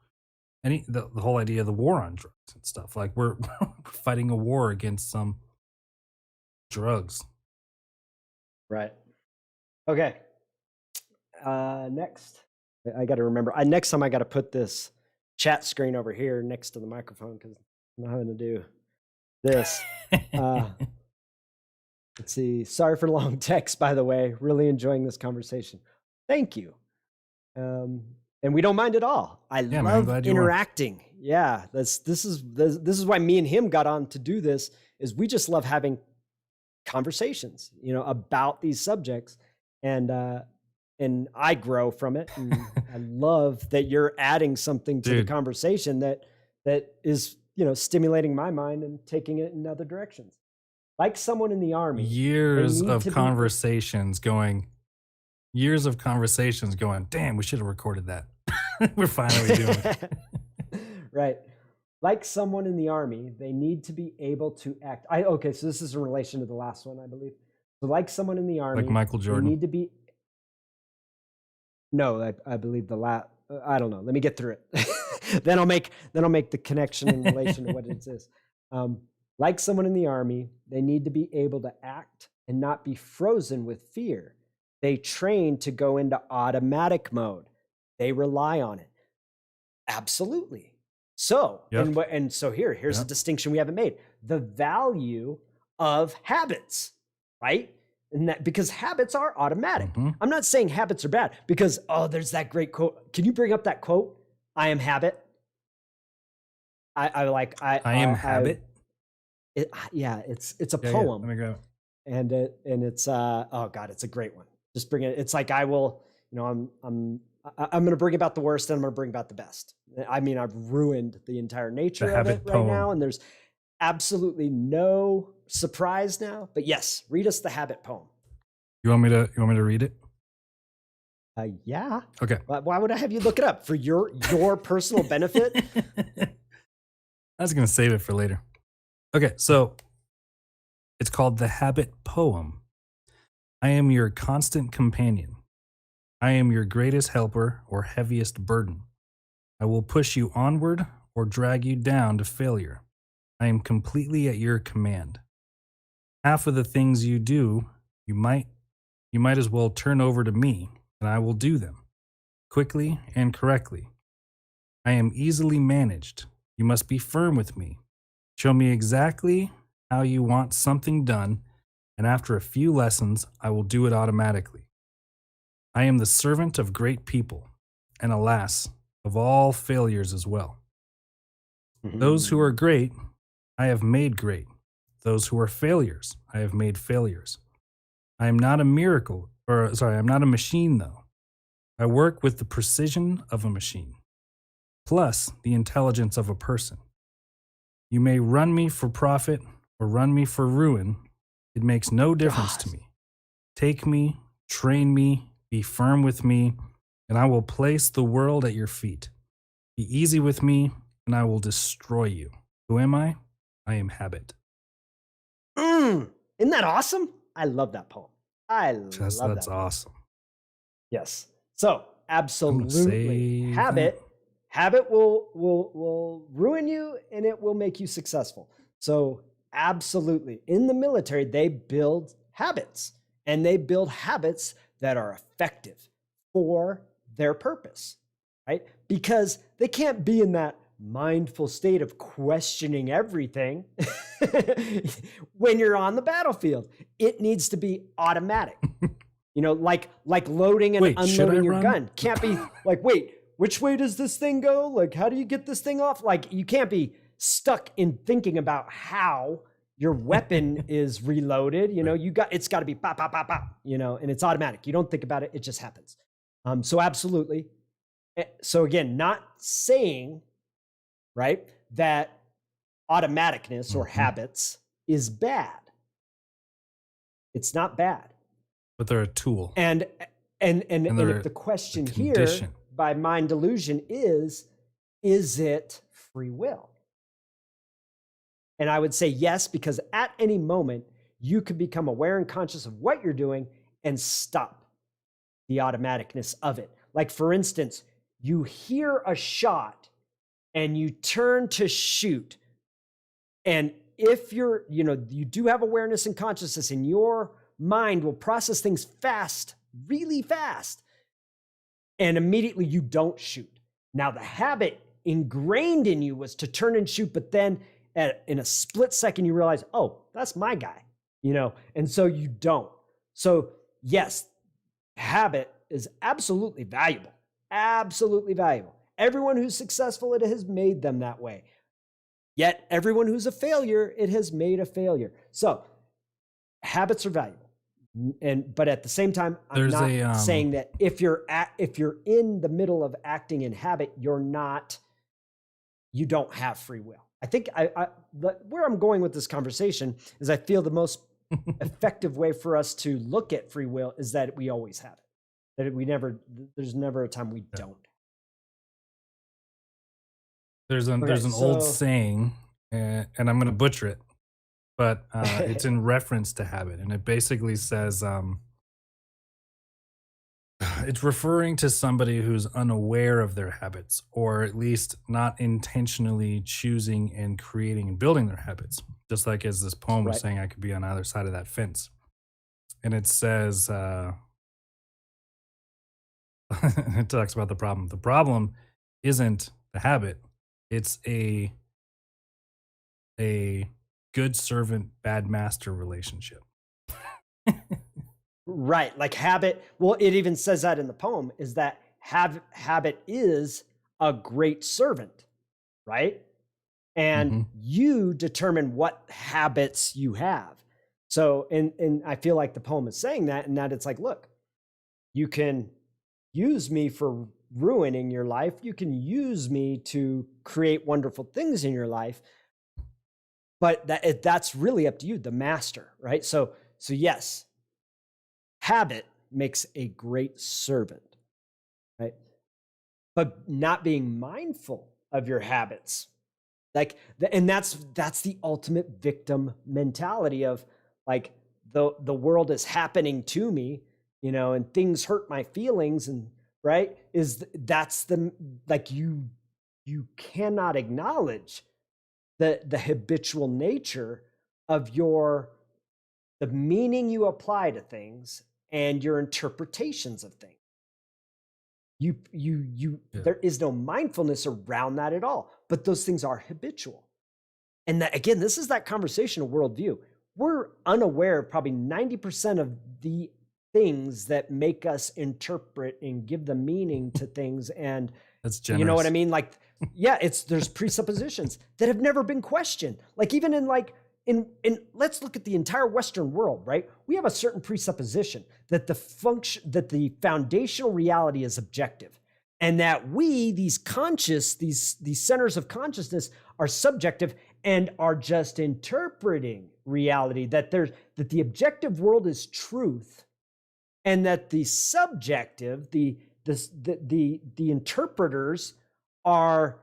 and the whole idea of the war on drugs and stuff. Like we're fighting a war against some drugs. Right. Okay. Next, I got to remember. Next time, I got to put this chat screen over here next to the microphone because I'm having to do this. Let's see. Sorry for long text, by the way. Really enjoying this conversation. Thank you. And we don't mind at all. I Yeah, man, I'm love glad you are. interacting. Yeah, this is why me and him got on to do this. Is we just love having conversations, about these subjects, and I grow from it. And I love that you're adding something to the Dude. conversation that is, stimulating my mind and taking it in other directions. Like someone in the army. Years need of to be- conversations going, damn, we should have recorded that. We're finally doing it. Right. Like someone in the army, they need to be able to act. Okay, so this is in relation to the last one, I believe. So like someone in the army, Like Michael they Jordan. need to be. No, I believe the last. I don't know. Let me get through it. then I'll make the connection in relation to what it is. Like someone in the army, they need to be able to act and not be frozen with fear. They train to go into automatic mode. They rely on it. Absolutely. So, Yep. and so here's a Yep. distinction we haven't made. The value of habits, right? And that because habits are automatic. Mhm. I'm not saying habits are bad because there's that great quote. Can you bring up that quote? I am habit. I am habit. Yeah, it's a Yeah, poem. let me go. And it's oh god, it's a great one. Just bring it. It's like I will, I'm going to bring about the worst and I'm going to bring about the best. I mean, I've ruined the entire nature of habit it right poem. now, and there's absolutely no surprise now. But yes, read us the habit poem. You want me to read it? Yeah. Okay. Why would I have you look it up for your personal benefit? I was going to save it for later. Okay, so it's called The Habit Poem. I am your constant companion. I am your greatest helper or heaviest burden. I will push you onward or drag you down to failure. I am completely at your command. Half of the things you do, you might as well turn over to me, and I will do them quickly and correctly. I am easily managed. You must be firm with me. Show me exactly how you want something done, and after a few lessons, I will do it automatically. I am the servant of great people, and alas, of all failures as well. Those who are great, I have made great. Those who are failures, I have made failures. I am not a I'm not a machine though. I work with the precision of a machine, plus the intelligence of a person. You may run me for profit or run me for ruin. It makes no difference to me. Take me, train me, be firm with me, and I will place the world at your feet. Be easy with me, and I will destroy you. Who am I? I am habit. Isn't that awesome? I love that poem. That's that. awesome. Yes. So absolutely, save habit will ruin you, and it will make you successful. So absolutely, in the military, they build habits, and they build habits that are effective for their purpose, right? Because they can't be in that mindful state of questioning everything when you're on the battlefield. It needs to be automatic. like loading and Wait, should I unloading your run? gun. Can't be like, wait, which way does this thing go? Like, how do you get this thing off? Like, you can't be stuck in thinking about how your weapon is reloaded. It's got to be pop, pop, pop, pop, and it's automatic. You don't think about it. It just happens. So absolutely. So again, not saying, right, that automaticness or habits is bad. It's not bad. But they're a tool. And if the question here by mind delusion is it free will? And I would say yes, because at any moment you could become aware and conscious of what you're doing and stop the automaticness of it. Like, for instance, you hear a shot and you turn to shoot. And if you do have awareness and consciousness, and your mind will process things fast, really fast, and immediately you don't shoot. Now, the habit ingrained in you was to turn and shoot, but then in a split second, you realize, oh, that's my guy, and so you don't. So yes, habit is absolutely valuable, absolutely valuable. Everyone who's successful, it has made them that way. Yet everyone who's a failure, it has made a failure. So habits are valuable. But at the same time, I'm not saying that if you're in the middle of acting in habit, you don't have free will. I think where I'm going with this conversation is I feel the most effective way for us to look at free will is that we always have it. That there's never a time we don't. There's an old saying, and I'm going to butcher it, but it's in reference to habit, and it basically says it's referring to somebody who's unaware of their habits, or at least not intentionally choosing and creating and building their habits. Just like as this poem was saying, I could be on either side of that fence. And it says, it talks about the problem. The problem isn't the habit. It's a good servant, bad master relationship. Right. Like habit. Well, it even says that in the poem, is that habit is a great servant, right? And you determine what habits you have. So, and I feel like the poem is saying that, and that it's like, look, you can use me for ruining your life. You can use me to create wonderful things in your life. But that's really up to you, the master, right? So yes, habit makes a great servant, right? But not being mindful of your habits, and that's the ultimate victim mentality of like the world is happening to me, and things hurt my feelings, and right that's you cannot acknowledge the habitual nature of the meaning you apply to things and your interpretations of things. There is no mindfulness around that at all, but those things are habitual. And that, again, this is that conversation of worldview. We're unaware of probably 90% of the things that make us interpret and give the meaning to things. And that's generous. You know what I mean? Like, yeah, there's presuppositions that have never been questioned. Like even in let's look at the entire Western world, right? We have a certain presupposition that the foundational reality is objective, and that these centers of consciousness are subjective and are just interpreting reality, that the objective world is truth, and that the subjective, the interpreters are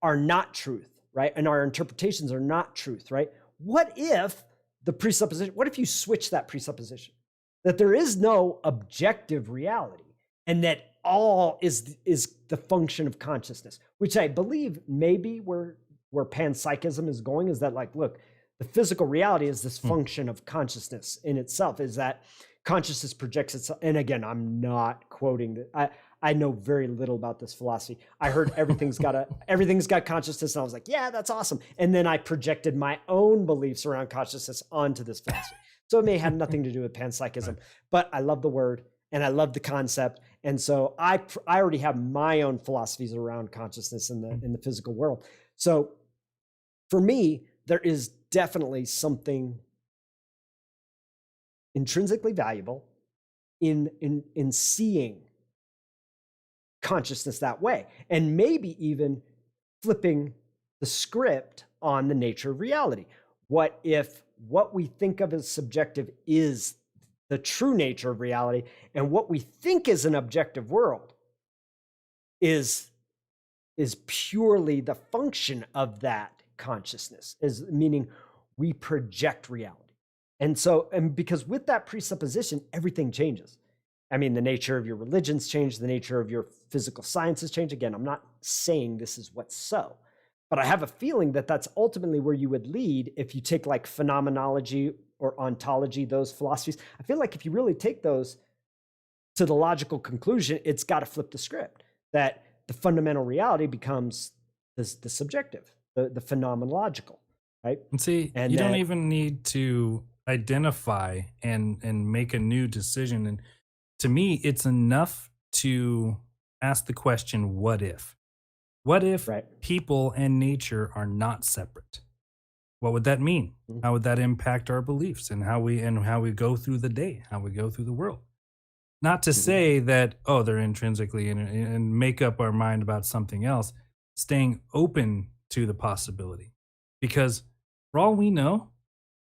not truth, right? And our interpretations are not truth, right? What if you switch that presupposition, that there is no objective reality, and that all is the function of consciousness, which I believe maybe where panpsychism is going, is that like, look, the physical reality is this function of consciousness in itself, is that consciousness projects itself. And again, I'm not quoting that. I know very little about this philosophy. I heard everything's got consciousness, and I was like, yeah, that's awesome. And then I projected my own beliefs around consciousness onto this philosophy. So it may have nothing to do with panpsychism, Right. but I love the word and I love the concept. And so I already have my own philosophies around consciousness in the physical world. So for me, there is definitely something intrinsically valuable in seeing consciousness that way, and maybe even flipping the script on the nature of reality. What if what we think of as subjective is the true nature of reality, and what we think is an objective world is purely the function of that consciousness, is meaning we project reality. And because with that presupposition, everything changes. I mean, the nature of your religions change, the nature of your physical sciences change. Again, I'm not saying this is what's so, but I have a feeling that that's ultimately where you would lead if you take like phenomenology or ontology, those philosophies. I feel like if you really take those to the logical conclusion, it's got to flip the script, that the fundamental reality becomes the subjective, the phenomenological, right? And see, And you don't that, even need to identify and make a new decision. And to me, it's enough to ask the question, what if? What if right. people and nature are not separate? What would that mean? Mhm. How would that impact our beliefs and how we go through the day, how we go through the world? Not to Mhm. say that, oh, they're intrinsically and make up our mind about something else, staying open to the possibility. Because for all we know,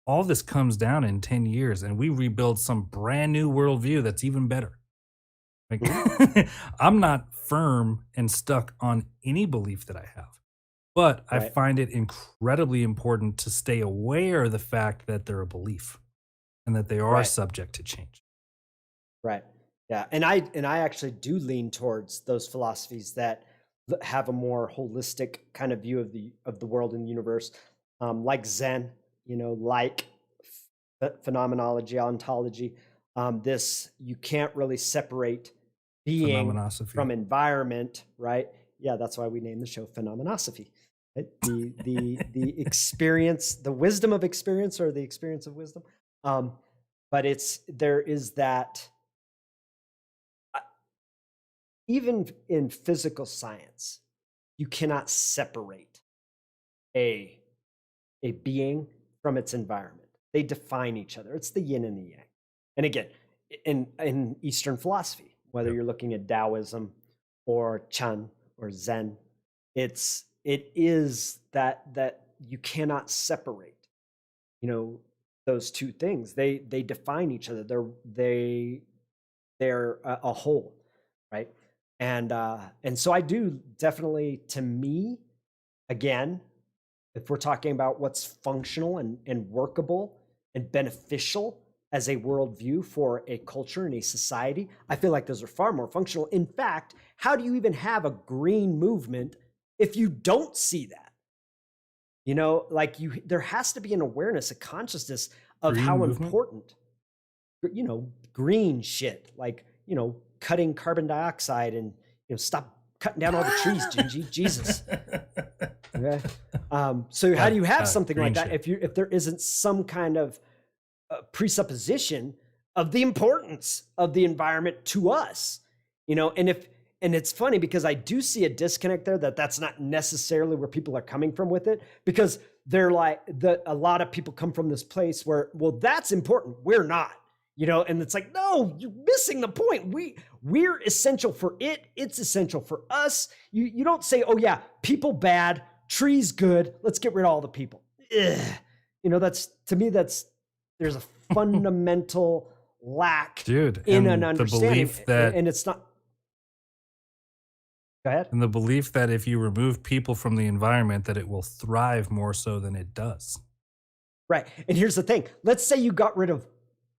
all this comes down in 10 years and we rebuild some brand new worldview that's even better. Like, Mhm. I'm not firm and stuck on any belief that I have, but I Right. find it incredibly important to stay aware of the fact that they're a belief and that they are Right. subject to change. Right. Yeah. And I actually do lean towards those philosophies that have a more holistic kind of view of the world and universe, like Zen, like phenomenology, ontology. This you can't really separate being Phenomenosophy. from environment, right? Yeah, that's why we named the show Phenomenosophy. Right? The experience, the wisdom of experience, or the experience of wisdom. Um, but there is that even in physical science, you cannot separate a being from its environment. They define each other. It's the yin and the yang. And again, in Eastern philosophy, whether Yep. you're looking at Taoism or Chan or Zen, it is that you cannot separate, those two things. They define each other. They're a whole, right? And so I do definitely, to me, again, if we're talking about what's functional and workable and beneficial as a worldview for a culture and a society, I feel like those are far more functional. In fact, how do you even have a green movement if you don't see that? Like there has to be an awareness, a consciousness of Green how movement. important, green shit, like, cutting carbon dioxide and, stop cutting down all the trees, Gingy. Jesus. Okay. So how do you have something Green like that shit. if there isn't some kind of presupposition of the importance of the environment to us? And it's funny because I do see a disconnect there, that's not necessarily where people are coming from with it, because they're like, a lot of people come from this place where, well, that's important, we're not, and it's like, no, you're missing the point. We're essential for it, it's essential for us. You don't say, oh yeah, people bad, trees good, let's get rid of all the people. Ugh. That's, to me, there's a fundamental lack Dude, in an understanding, and it's not. Go ahead. and the belief that if you remove people from the environment that it will thrive more so than it does. Right. And here's the thing. Let's say you got rid of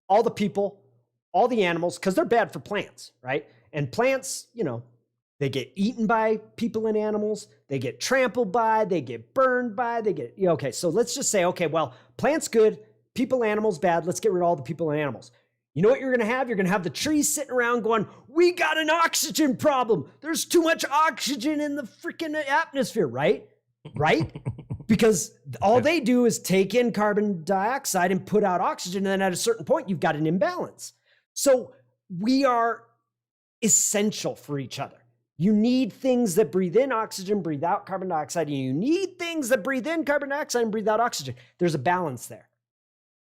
all the people, all the animals, because they're bad for plants, right? And plants, they get eaten by people and animals. They get trampled by, they get burned by, okay. So let's just say, okay, well, plants good, people, animals bad. Let's get rid of all the people and animals. You know what you're going to have? You're going to have the trees sitting around going, we got an oxygen problem. There's too much oxygen in the freaking atmosphere, right? Right? because all Okay. they do is take in carbon dioxide and put out oxygen. And then at a certain point, you've got an imbalance. So we are essential for each other. You need things that breathe in oxygen, breathe out carbon dioxide, and you need things that breathe in carbon dioxide and breathe out oxygen. There's a balance there.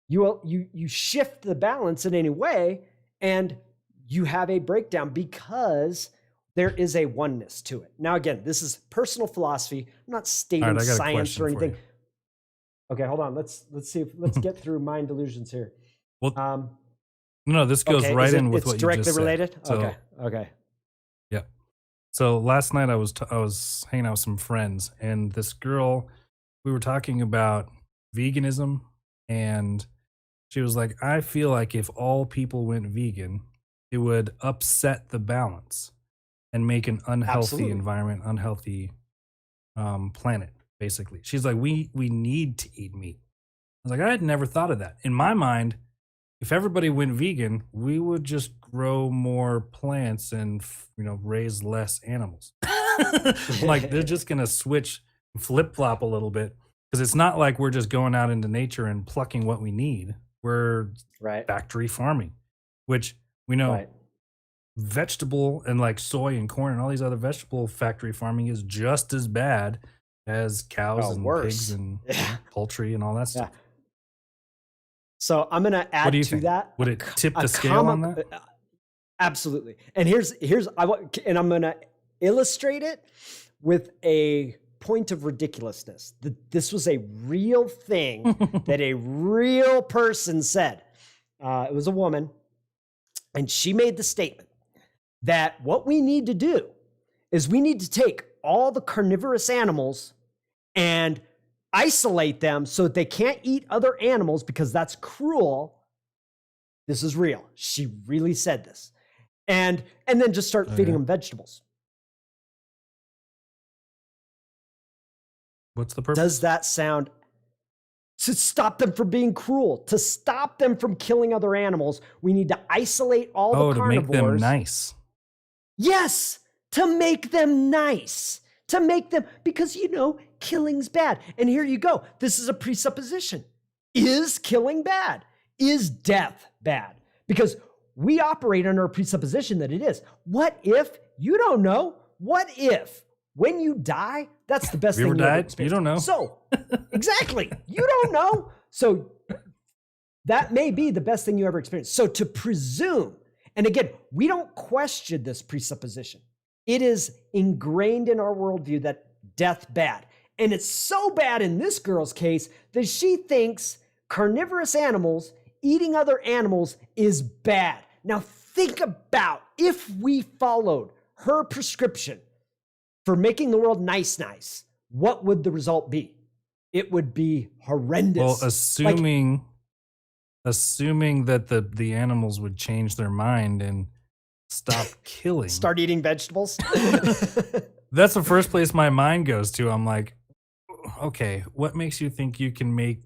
You shift the balance in any way, and you have a breakdown because there is a oneness to it. Now, again, this is personal philosophy. I'm not All stating right, I got a science question or for anything. you. Okay, hold on. Let's get through mind delusions here. Well, no, this goes Okay, right in with it's what you directly just said. related. So, Okay. yeah. So last night I was hanging out with some friends, and this girl, we were talking about veganism, and she was like, I feel like if all people went vegan, it would upset the balance and make an unhealthy Absolutely. environment, unhealthy planet, basically. She's like, we need to eat meat. I was like, I had never thought of that. In my mind, if everybody went vegan, we would just grow more plants and raise less animals. Like they're just gonna switch, flip flop a little bit, because it's not like we're just going out into nature and plucking what we need. We're Right. factory farming, which we know Right. vegetable and like soy and corn and all these other vegetable factory farming is just as bad as cows and Worse. pigs and Yeah. poultry and all that stuff. Yeah. So I'm going to add What do you to think? that. Would it tip the scale on that? Absolutely. And I'm going to illustrate it with a point of ridiculousness. This was a real thing that a real person said. It was a woman, and she made the statement that what we need to do is we need to take all the carnivorous animals and isolate them so that they can't eat other animals because that's cruel. This is real. She really said this. And then just start feeding them vegetables. What's the purpose? Does that sound to stop them from being cruel, to stop them from killing other animals? We need to isolate all the carnivores. To make them nice. Yes, to make them nice, to make them, because killing's bad. And here you go. This is a presupposition. Is killing bad? Is death bad? Because we operate under a presupposition that it is. What if you don't know? What if when you die, that's the best Have you thing ever you ever died? experienced? You don't know. So, exactly. You don't know. So that may be the best thing you ever experienced. So to presume, and again, we don't question this presupposition. It is ingrained in our worldview that death bad. And it's so bad in this girl's case that she thinks carnivorous animals eating other animals is bad. Now think about if we followed her prescription for making the world nice, what would the result be? It would be horrendous. Well, assuming that the animals would change their mind and stop killing. Start eating vegetables. That's the first place my mind goes to. I'm like, okay, what makes you think you can make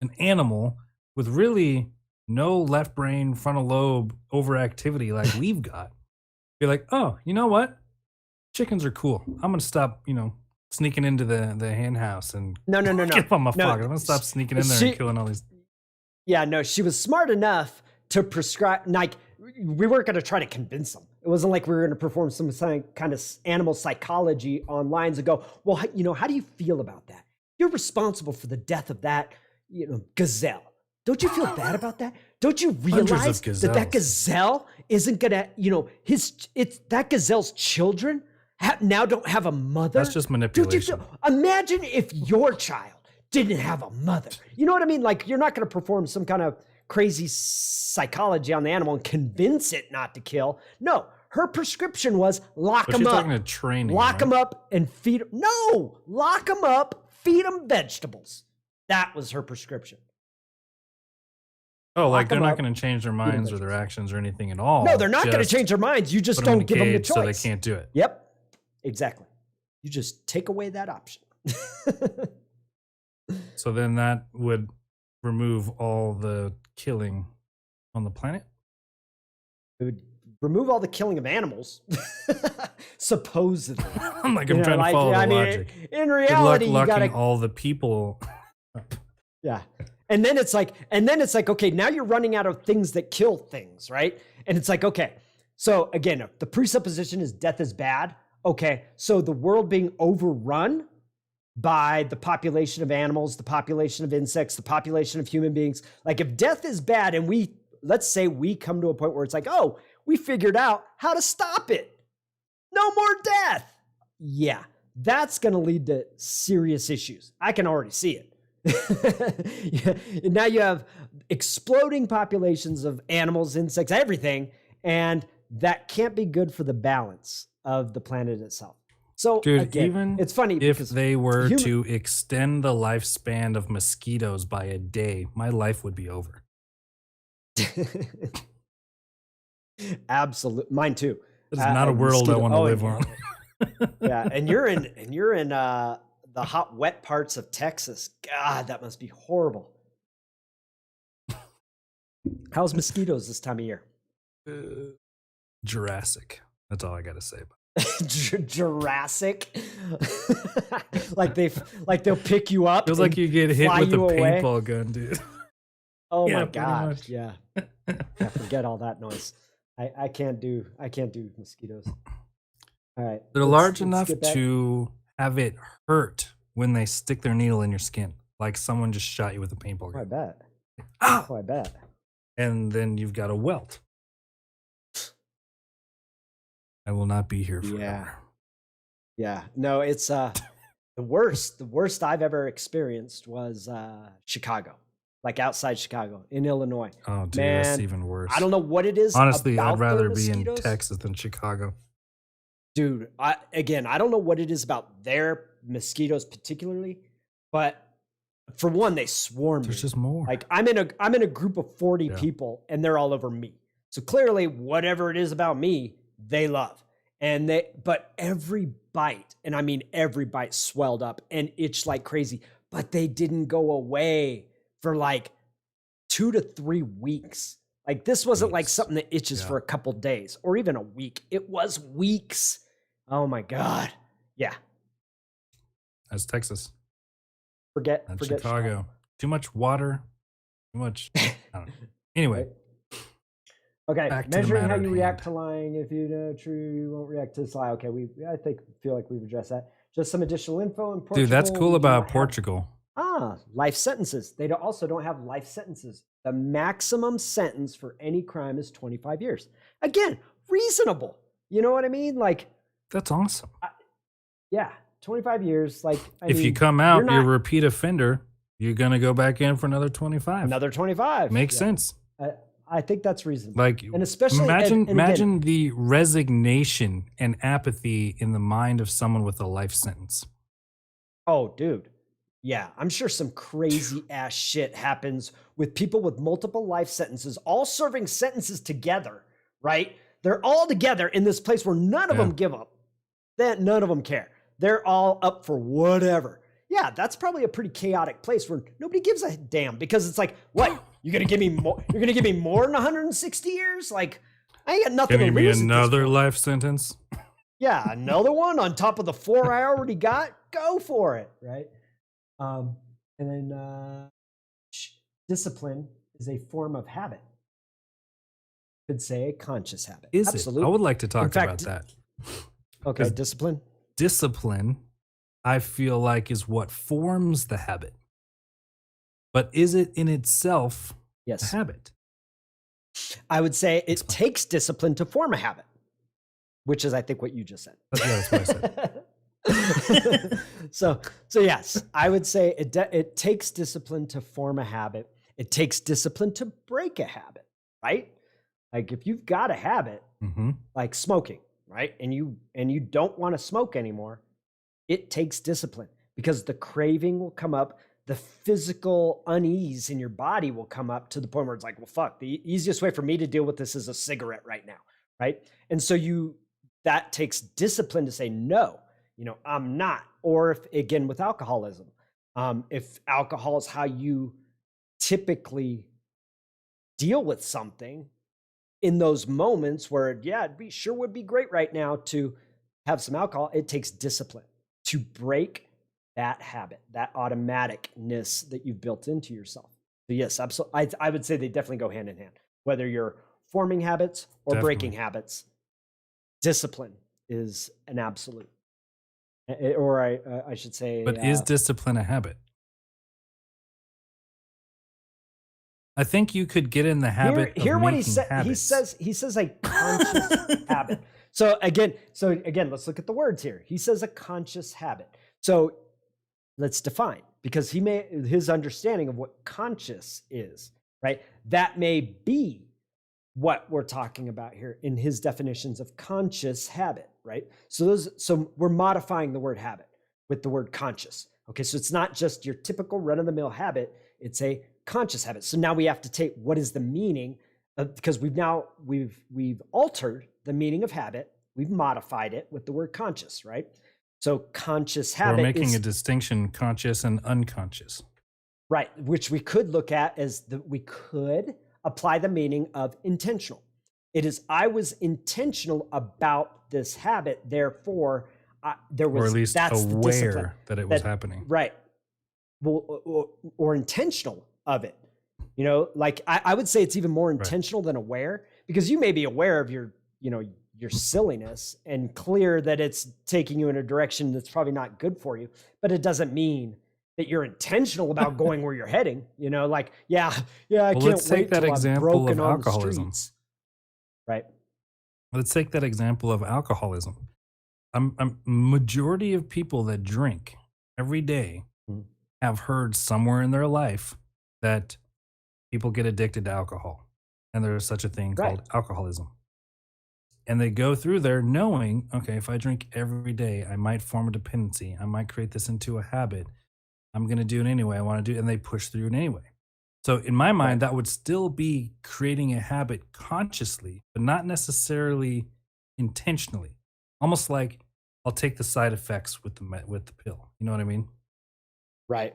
an animal with really no left brain frontal lobe overactivity like we've got? You're like, oh, you know what? Chickens are cool. I'm gonna stop, sneaking into the hen house and No. get on my fuck. I'm gonna stop sneaking in there and killing all these. Yeah, no, she was smart enough to prescribe. Like, we weren't going to try to convince them. It wasn't like we were going to perform some kind of animal psychology on lines and go, well, how do you feel about that? You're responsible for the death of that, gazelle. Don't you feel bad about that? Don't you realize that gazelle isn't going to, that gazelle's children now don't have a mother? That's just manipulation. Imagine if your child didn't have a mother. You know what I mean? Like, you're not going to perform some kind of crazy psychology on the animal and convince it not to kill. No, her prescription was lock them up. Talking to training, lock them up and feed them. No, lock them up, feed them vegetables. That was her prescription. Oh, like they're not going to change their minds or their actions or anything at all. No, they're not going to change their minds. You just don't give them the choice. So they can't do it. Yep, exactly. You just take away that option. So then that would remove all the killing on the planet? It would remove all the killing of animals, supposedly. I'm like, I'm trying to follow the logic. In Good luck reality, you locking gotta, all the people. yeah. And then it's like, okay, now you're running out of things that kill things, right? And it's like, okay, so again, the presupposition is death is bad. Okay, so the world being overrun by the population of animals, the population of insects, the population of human beings. Like if death is bad and let's say we come to a point where it's like, oh, we figured out how to stop it. No more death. Yeah, that's going to lead to serious issues. I can already see it. Now you have exploding populations of animals, insects, everything, and that can't be good for the balance of the planet itself. So dude, again, even it's funny if because they were to extend the lifespan of mosquitoes by a day, my life would be over. Absolutely, mine too. It's not a world I want to live on. Yeah, and you're in the hot, wet parts of Texas. God, that must be horrible. How's mosquitoes this time of year? Jurassic. That's all I got to say about Jurassic. like they'll pick you up. Feels like you get hit with a away. paintball gun, dude. Oh my god. Yeah. I forget all that noise. I can't do mosquitoes. All right. They're large enough to have it hurt when they stick their needle in your skin. Like someone just shot you with a paintball gun. I bet. Ah! Oh, I bet. And then you've got a welt. I will not be here forever. Yeah. No, it's the worst. The worst I've ever experienced was Chicago. Like outside Chicago in Illinois. Oh, dude, man, that's even worse. I don't know what it is. Honestly, about I'd rather be mosquitoes. in Texas than Chicago. Dude, I don't know what it is about their mosquitoes particularly, but for one, they swarm. There's just more. Like I'm in a group of 40 people, and they're all over me. So clearly, whatever it is about me, they love. But every bite, and I mean every bite, swelled up and itched like crazy. But they didn't go away for like 2 to 3 weeks. Like this wasn't like something that itches for a couple days or even a week. It was weeks. Oh my God. Yeah. That's Texas. Forget Chicago. Too much water. Too much. I don't know. Anyway. Right. Okay. Back to the Measuring how matter you at react hand. to lying. If you know true, you won't react to this lie. Okay. Feel like we've addressed that. Just some additional info in Portugal. Dude, that's cool we do about not have- Portugal. life sentences. They also don't have life sentences. The maximum sentence for any crime is 25 years. Again, reasonable. You know what I mean? Like, That's awesome. yeah, 25 years. Like, If you come out, you're a repeat offender, you're going to go back in for another 25. Another 25. Makes sense. I think that's reasonable. Like, and especially imagine the resignation and apathy in the mind of someone with a life sentence. Oh, dude. Yeah, I'm sure some crazy ass shit happens with people with multiple life sentences, all serving sentences together, right? They're all together in this place where none of them give up. None of them care. They're all up for whatever. Yeah, that's probably a pretty chaotic place where nobody gives a damn because it's like, what? You're gonna give me more? You're gonna give me more than 160 years? Like, I ain't got nothing to lose. Give me another life sentence. Yeah, another one on top of the 4 I already got. Go for it, right? And then discipline is a form of habit. Could say a conscious habit. Is Absolutely. it? I would like to talk about that. Okay, discipline. Discipline, I feel like, is what forms the habit. But is it in itself a habit? I would say it takes discipline to form a habit, which is, I think, what you just said. Yeah, that's what I said. So yes, I would say it takes discipline to form a habit. It takes discipline to break a habit, right? Like if you've got a habit, like smoking, right? And you don't want to smoke anymore, it takes discipline because the craving will come up. The physical unease in your body will come up to the point where it's like, well, fuck, the easiest way for me to deal with this is a cigarette right now, right? And so that takes discipline to say, no, I'm not. Or if, again, with alcoholism, if alcohol is how you typically deal with something, in those moments where, yeah, sure would be great right now to have some alcohol, it takes discipline to break that habit, that automaticness that you've built into yourself. So yes, absolutely. I would say they definitely go hand in hand. Whether you're forming habits or breaking Definitely. habits, discipline is an absolute. Or I should say, But is discipline a habit? I think you could get in the habit of hear what he making said. habits. He says a conscious habit. So again, let's look at the words here. He says a conscious habit. So let's define, because his understanding of what conscious is, right? That may be what we're talking about here in his definitions of conscious habit, right? So we're modifying the word habit with the word conscious. Okay, so it's not just your typical run-of-the-mill habit, it's a conscious habit. So now we have to take what is the meaning of, because we've altered the meaning of habit, we've modified it with the word conscious, right? So conscious habit We're making is a distinction, conscious and unconscious. right, which we could look at as we could apply the meaning of intentional. It is, I was intentional about this habit, therefore there was, Or at least that's the discipline aware that it was happening. right. Well, or intentional of it. You know, like I would say it's even more intentional than aware, because you may be aware of your silliness and clear that it's taking you in a direction that's probably not good for you, but it doesn't mean that you're intentional about going where you're heading. You know, like, I can't let's take wait that till I'm example broken of on alcoholism. the streets. Right. Let's take that example of alcoholism. Majority of people that drink every day have heard somewhere in their life that people get addicted to alcohol, and there's such a thing called alcoholism. And they go through there knowing, okay, if I drink every day, I might form a dependency. I might create this into a habit. I'm going to do it anyway. I want to do it. And they push through it anyway. So in my mind, that would still be creating a habit consciously, but not necessarily intentionally. Almost like I'll take the side effects with the pill. You know what I mean? Right.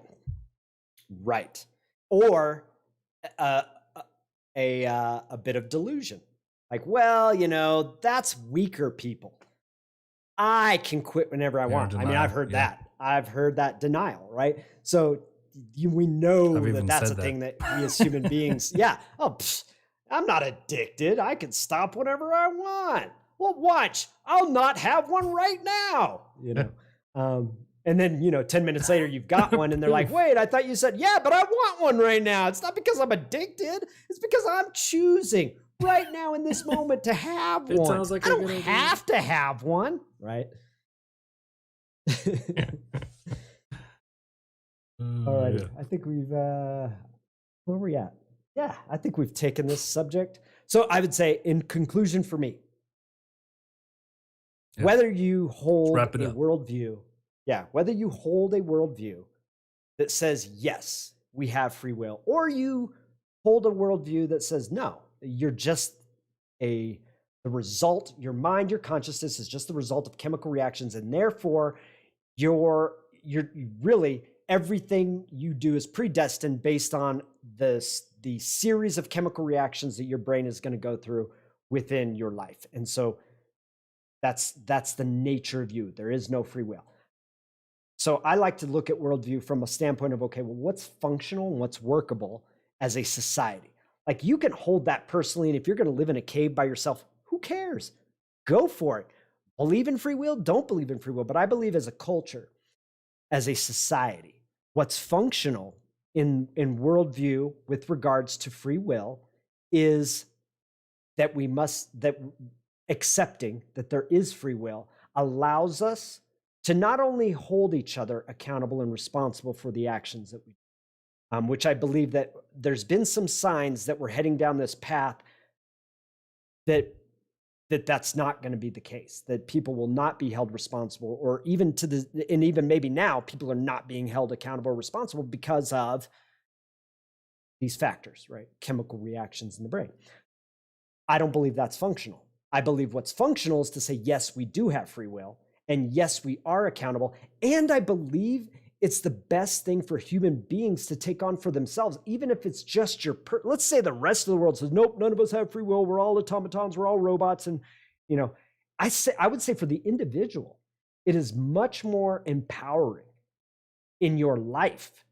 Or a bit of delusion. Like, well, that's weaker people. I can quit whenever I want. Denial, I mean, I've heard that. I've heard that denial, right? So we know that that's a thing that we as human beings, I'm not addicted. I can stop whenever I want. Well, watch. I'll not have one right now, and then, 10 minutes later, you've got one and they're like, wait, I thought you said, yeah, but I want one right now. It's not because I'm addicted. It's because I'm choosing right now in this moment to have one. Sounds like I don't have to have one, right? All right. I think we've, where are we at? Yeah, I think we've taken this subject. So I would say, in conclusion for me, whether you hold a worldview, whether you hold a worldview that says, yes, we have free will, or you hold a worldview that says, no, you're just the result, your mind, your consciousness is just the result of chemical reactions, and therefore you're really, everything you do is predestined based on the series of chemical reactions that your brain is going to go through within your life. And so that's the nature of you. There is no free will. So I like to look at worldview from a standpoint of, okay, well, what's functional and what's workable as a society? Like, you can hold that personally, and if you're going to live in a cave by yourself, who cares? Go for it. Believe in free will, don't believe in free will. But I believe as a culture, as a society, what's functional in worldview with regards to free will is that accepting that there is free will allows us to not only hold each other accountable and responsible for the actions that we do, which I believe that there's been some signs that we're heading down this path that's not going to be the case, that people will not be held responsible, or even even maybe now people are not being held accountable or responsible because of these factors, right? Chemical reactions in the brain. I don't believe that's functional. I believe what's functional is to say, yes, we do have free will, and yes, we are accountable. And I believe it's the best thing for human beings to take on for themselves, even if it's just let's say the rest of the world says, nope, none of us have free will. We're all automatons. We're all robots. And, you know, I would say for the individual, it is much more empowering in your life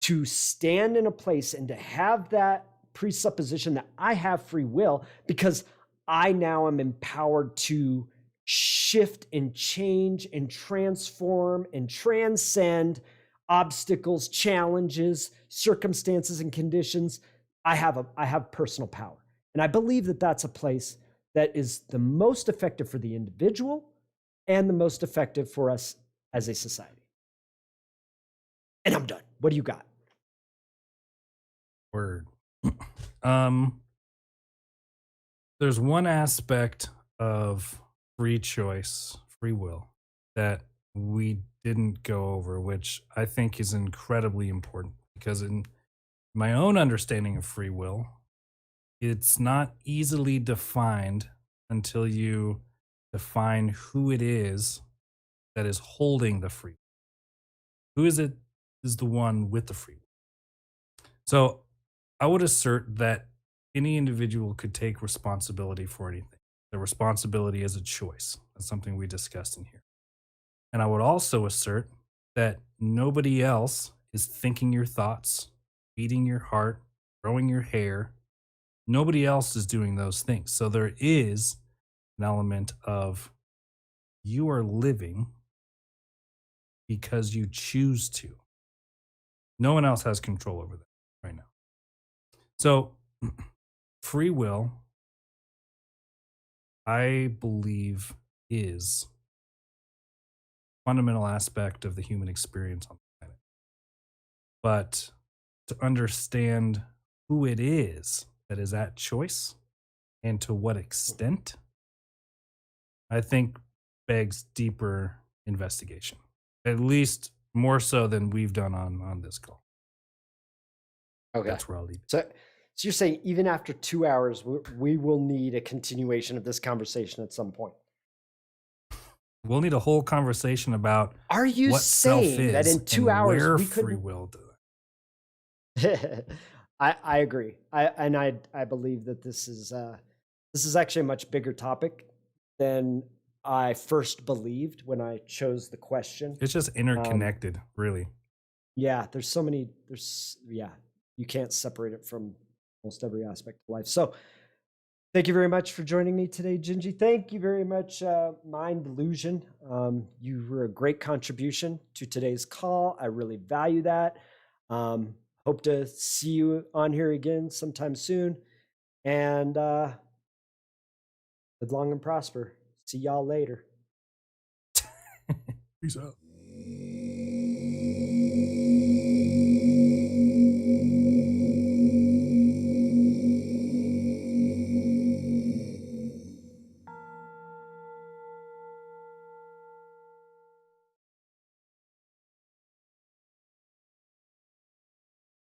to stand in a place and to have that presupposition that I have free will, because I now am empowered to shift and change and transform and transcend obstacles, challenges, circumstances, and conditions. I have personal power. And I believe that that's a place that is the most effective for the individual and the most effective for us as a society. And I'm done. What do you got? Word. um, there's one aspect of free choice, free will, that we didn't go over, which I think is incredibly important because in my own understanding of free will, it's not easily defined until you define who it is that is holding the free. Who is it is the one with the free will? So I would assert that any individual could take responsibility for anything. The responsibility is a choice. That's something we discussed in here. And I would also assert that nobody else is thinking your thoughts, beating your heart, growing your hair. Nobody else is doing those things. So there is an element of you are living because you choose to. No one else has control over that right now. So free will, I believe, is a fundamental aspect of the human experience on the planet. But to understand who it is that is at choice and to what extent, I think begs deeper investigation, at least more so than we've done on this call. Okay. That's where I'll leave it. So you're saying even after 2 hours, we will need a continuation of this conversation at some point. We'll need a whole conversation about Are you what self saying that is in 2 and hours where we free couldn't? will. I agree. I believe that this is actually a much bigger topic than I first believed when I chose the question. It's just interconnected, really. Yeah, you can't separate it from almost every aspect of life. So thank you very much for joining me today, Gingy. Thank you very much, Mind Illusion. You were a great contribution to today's call. I really value that. Hope to see you on here again sometime soon. And live long and prosper. See y'all later. Peace out.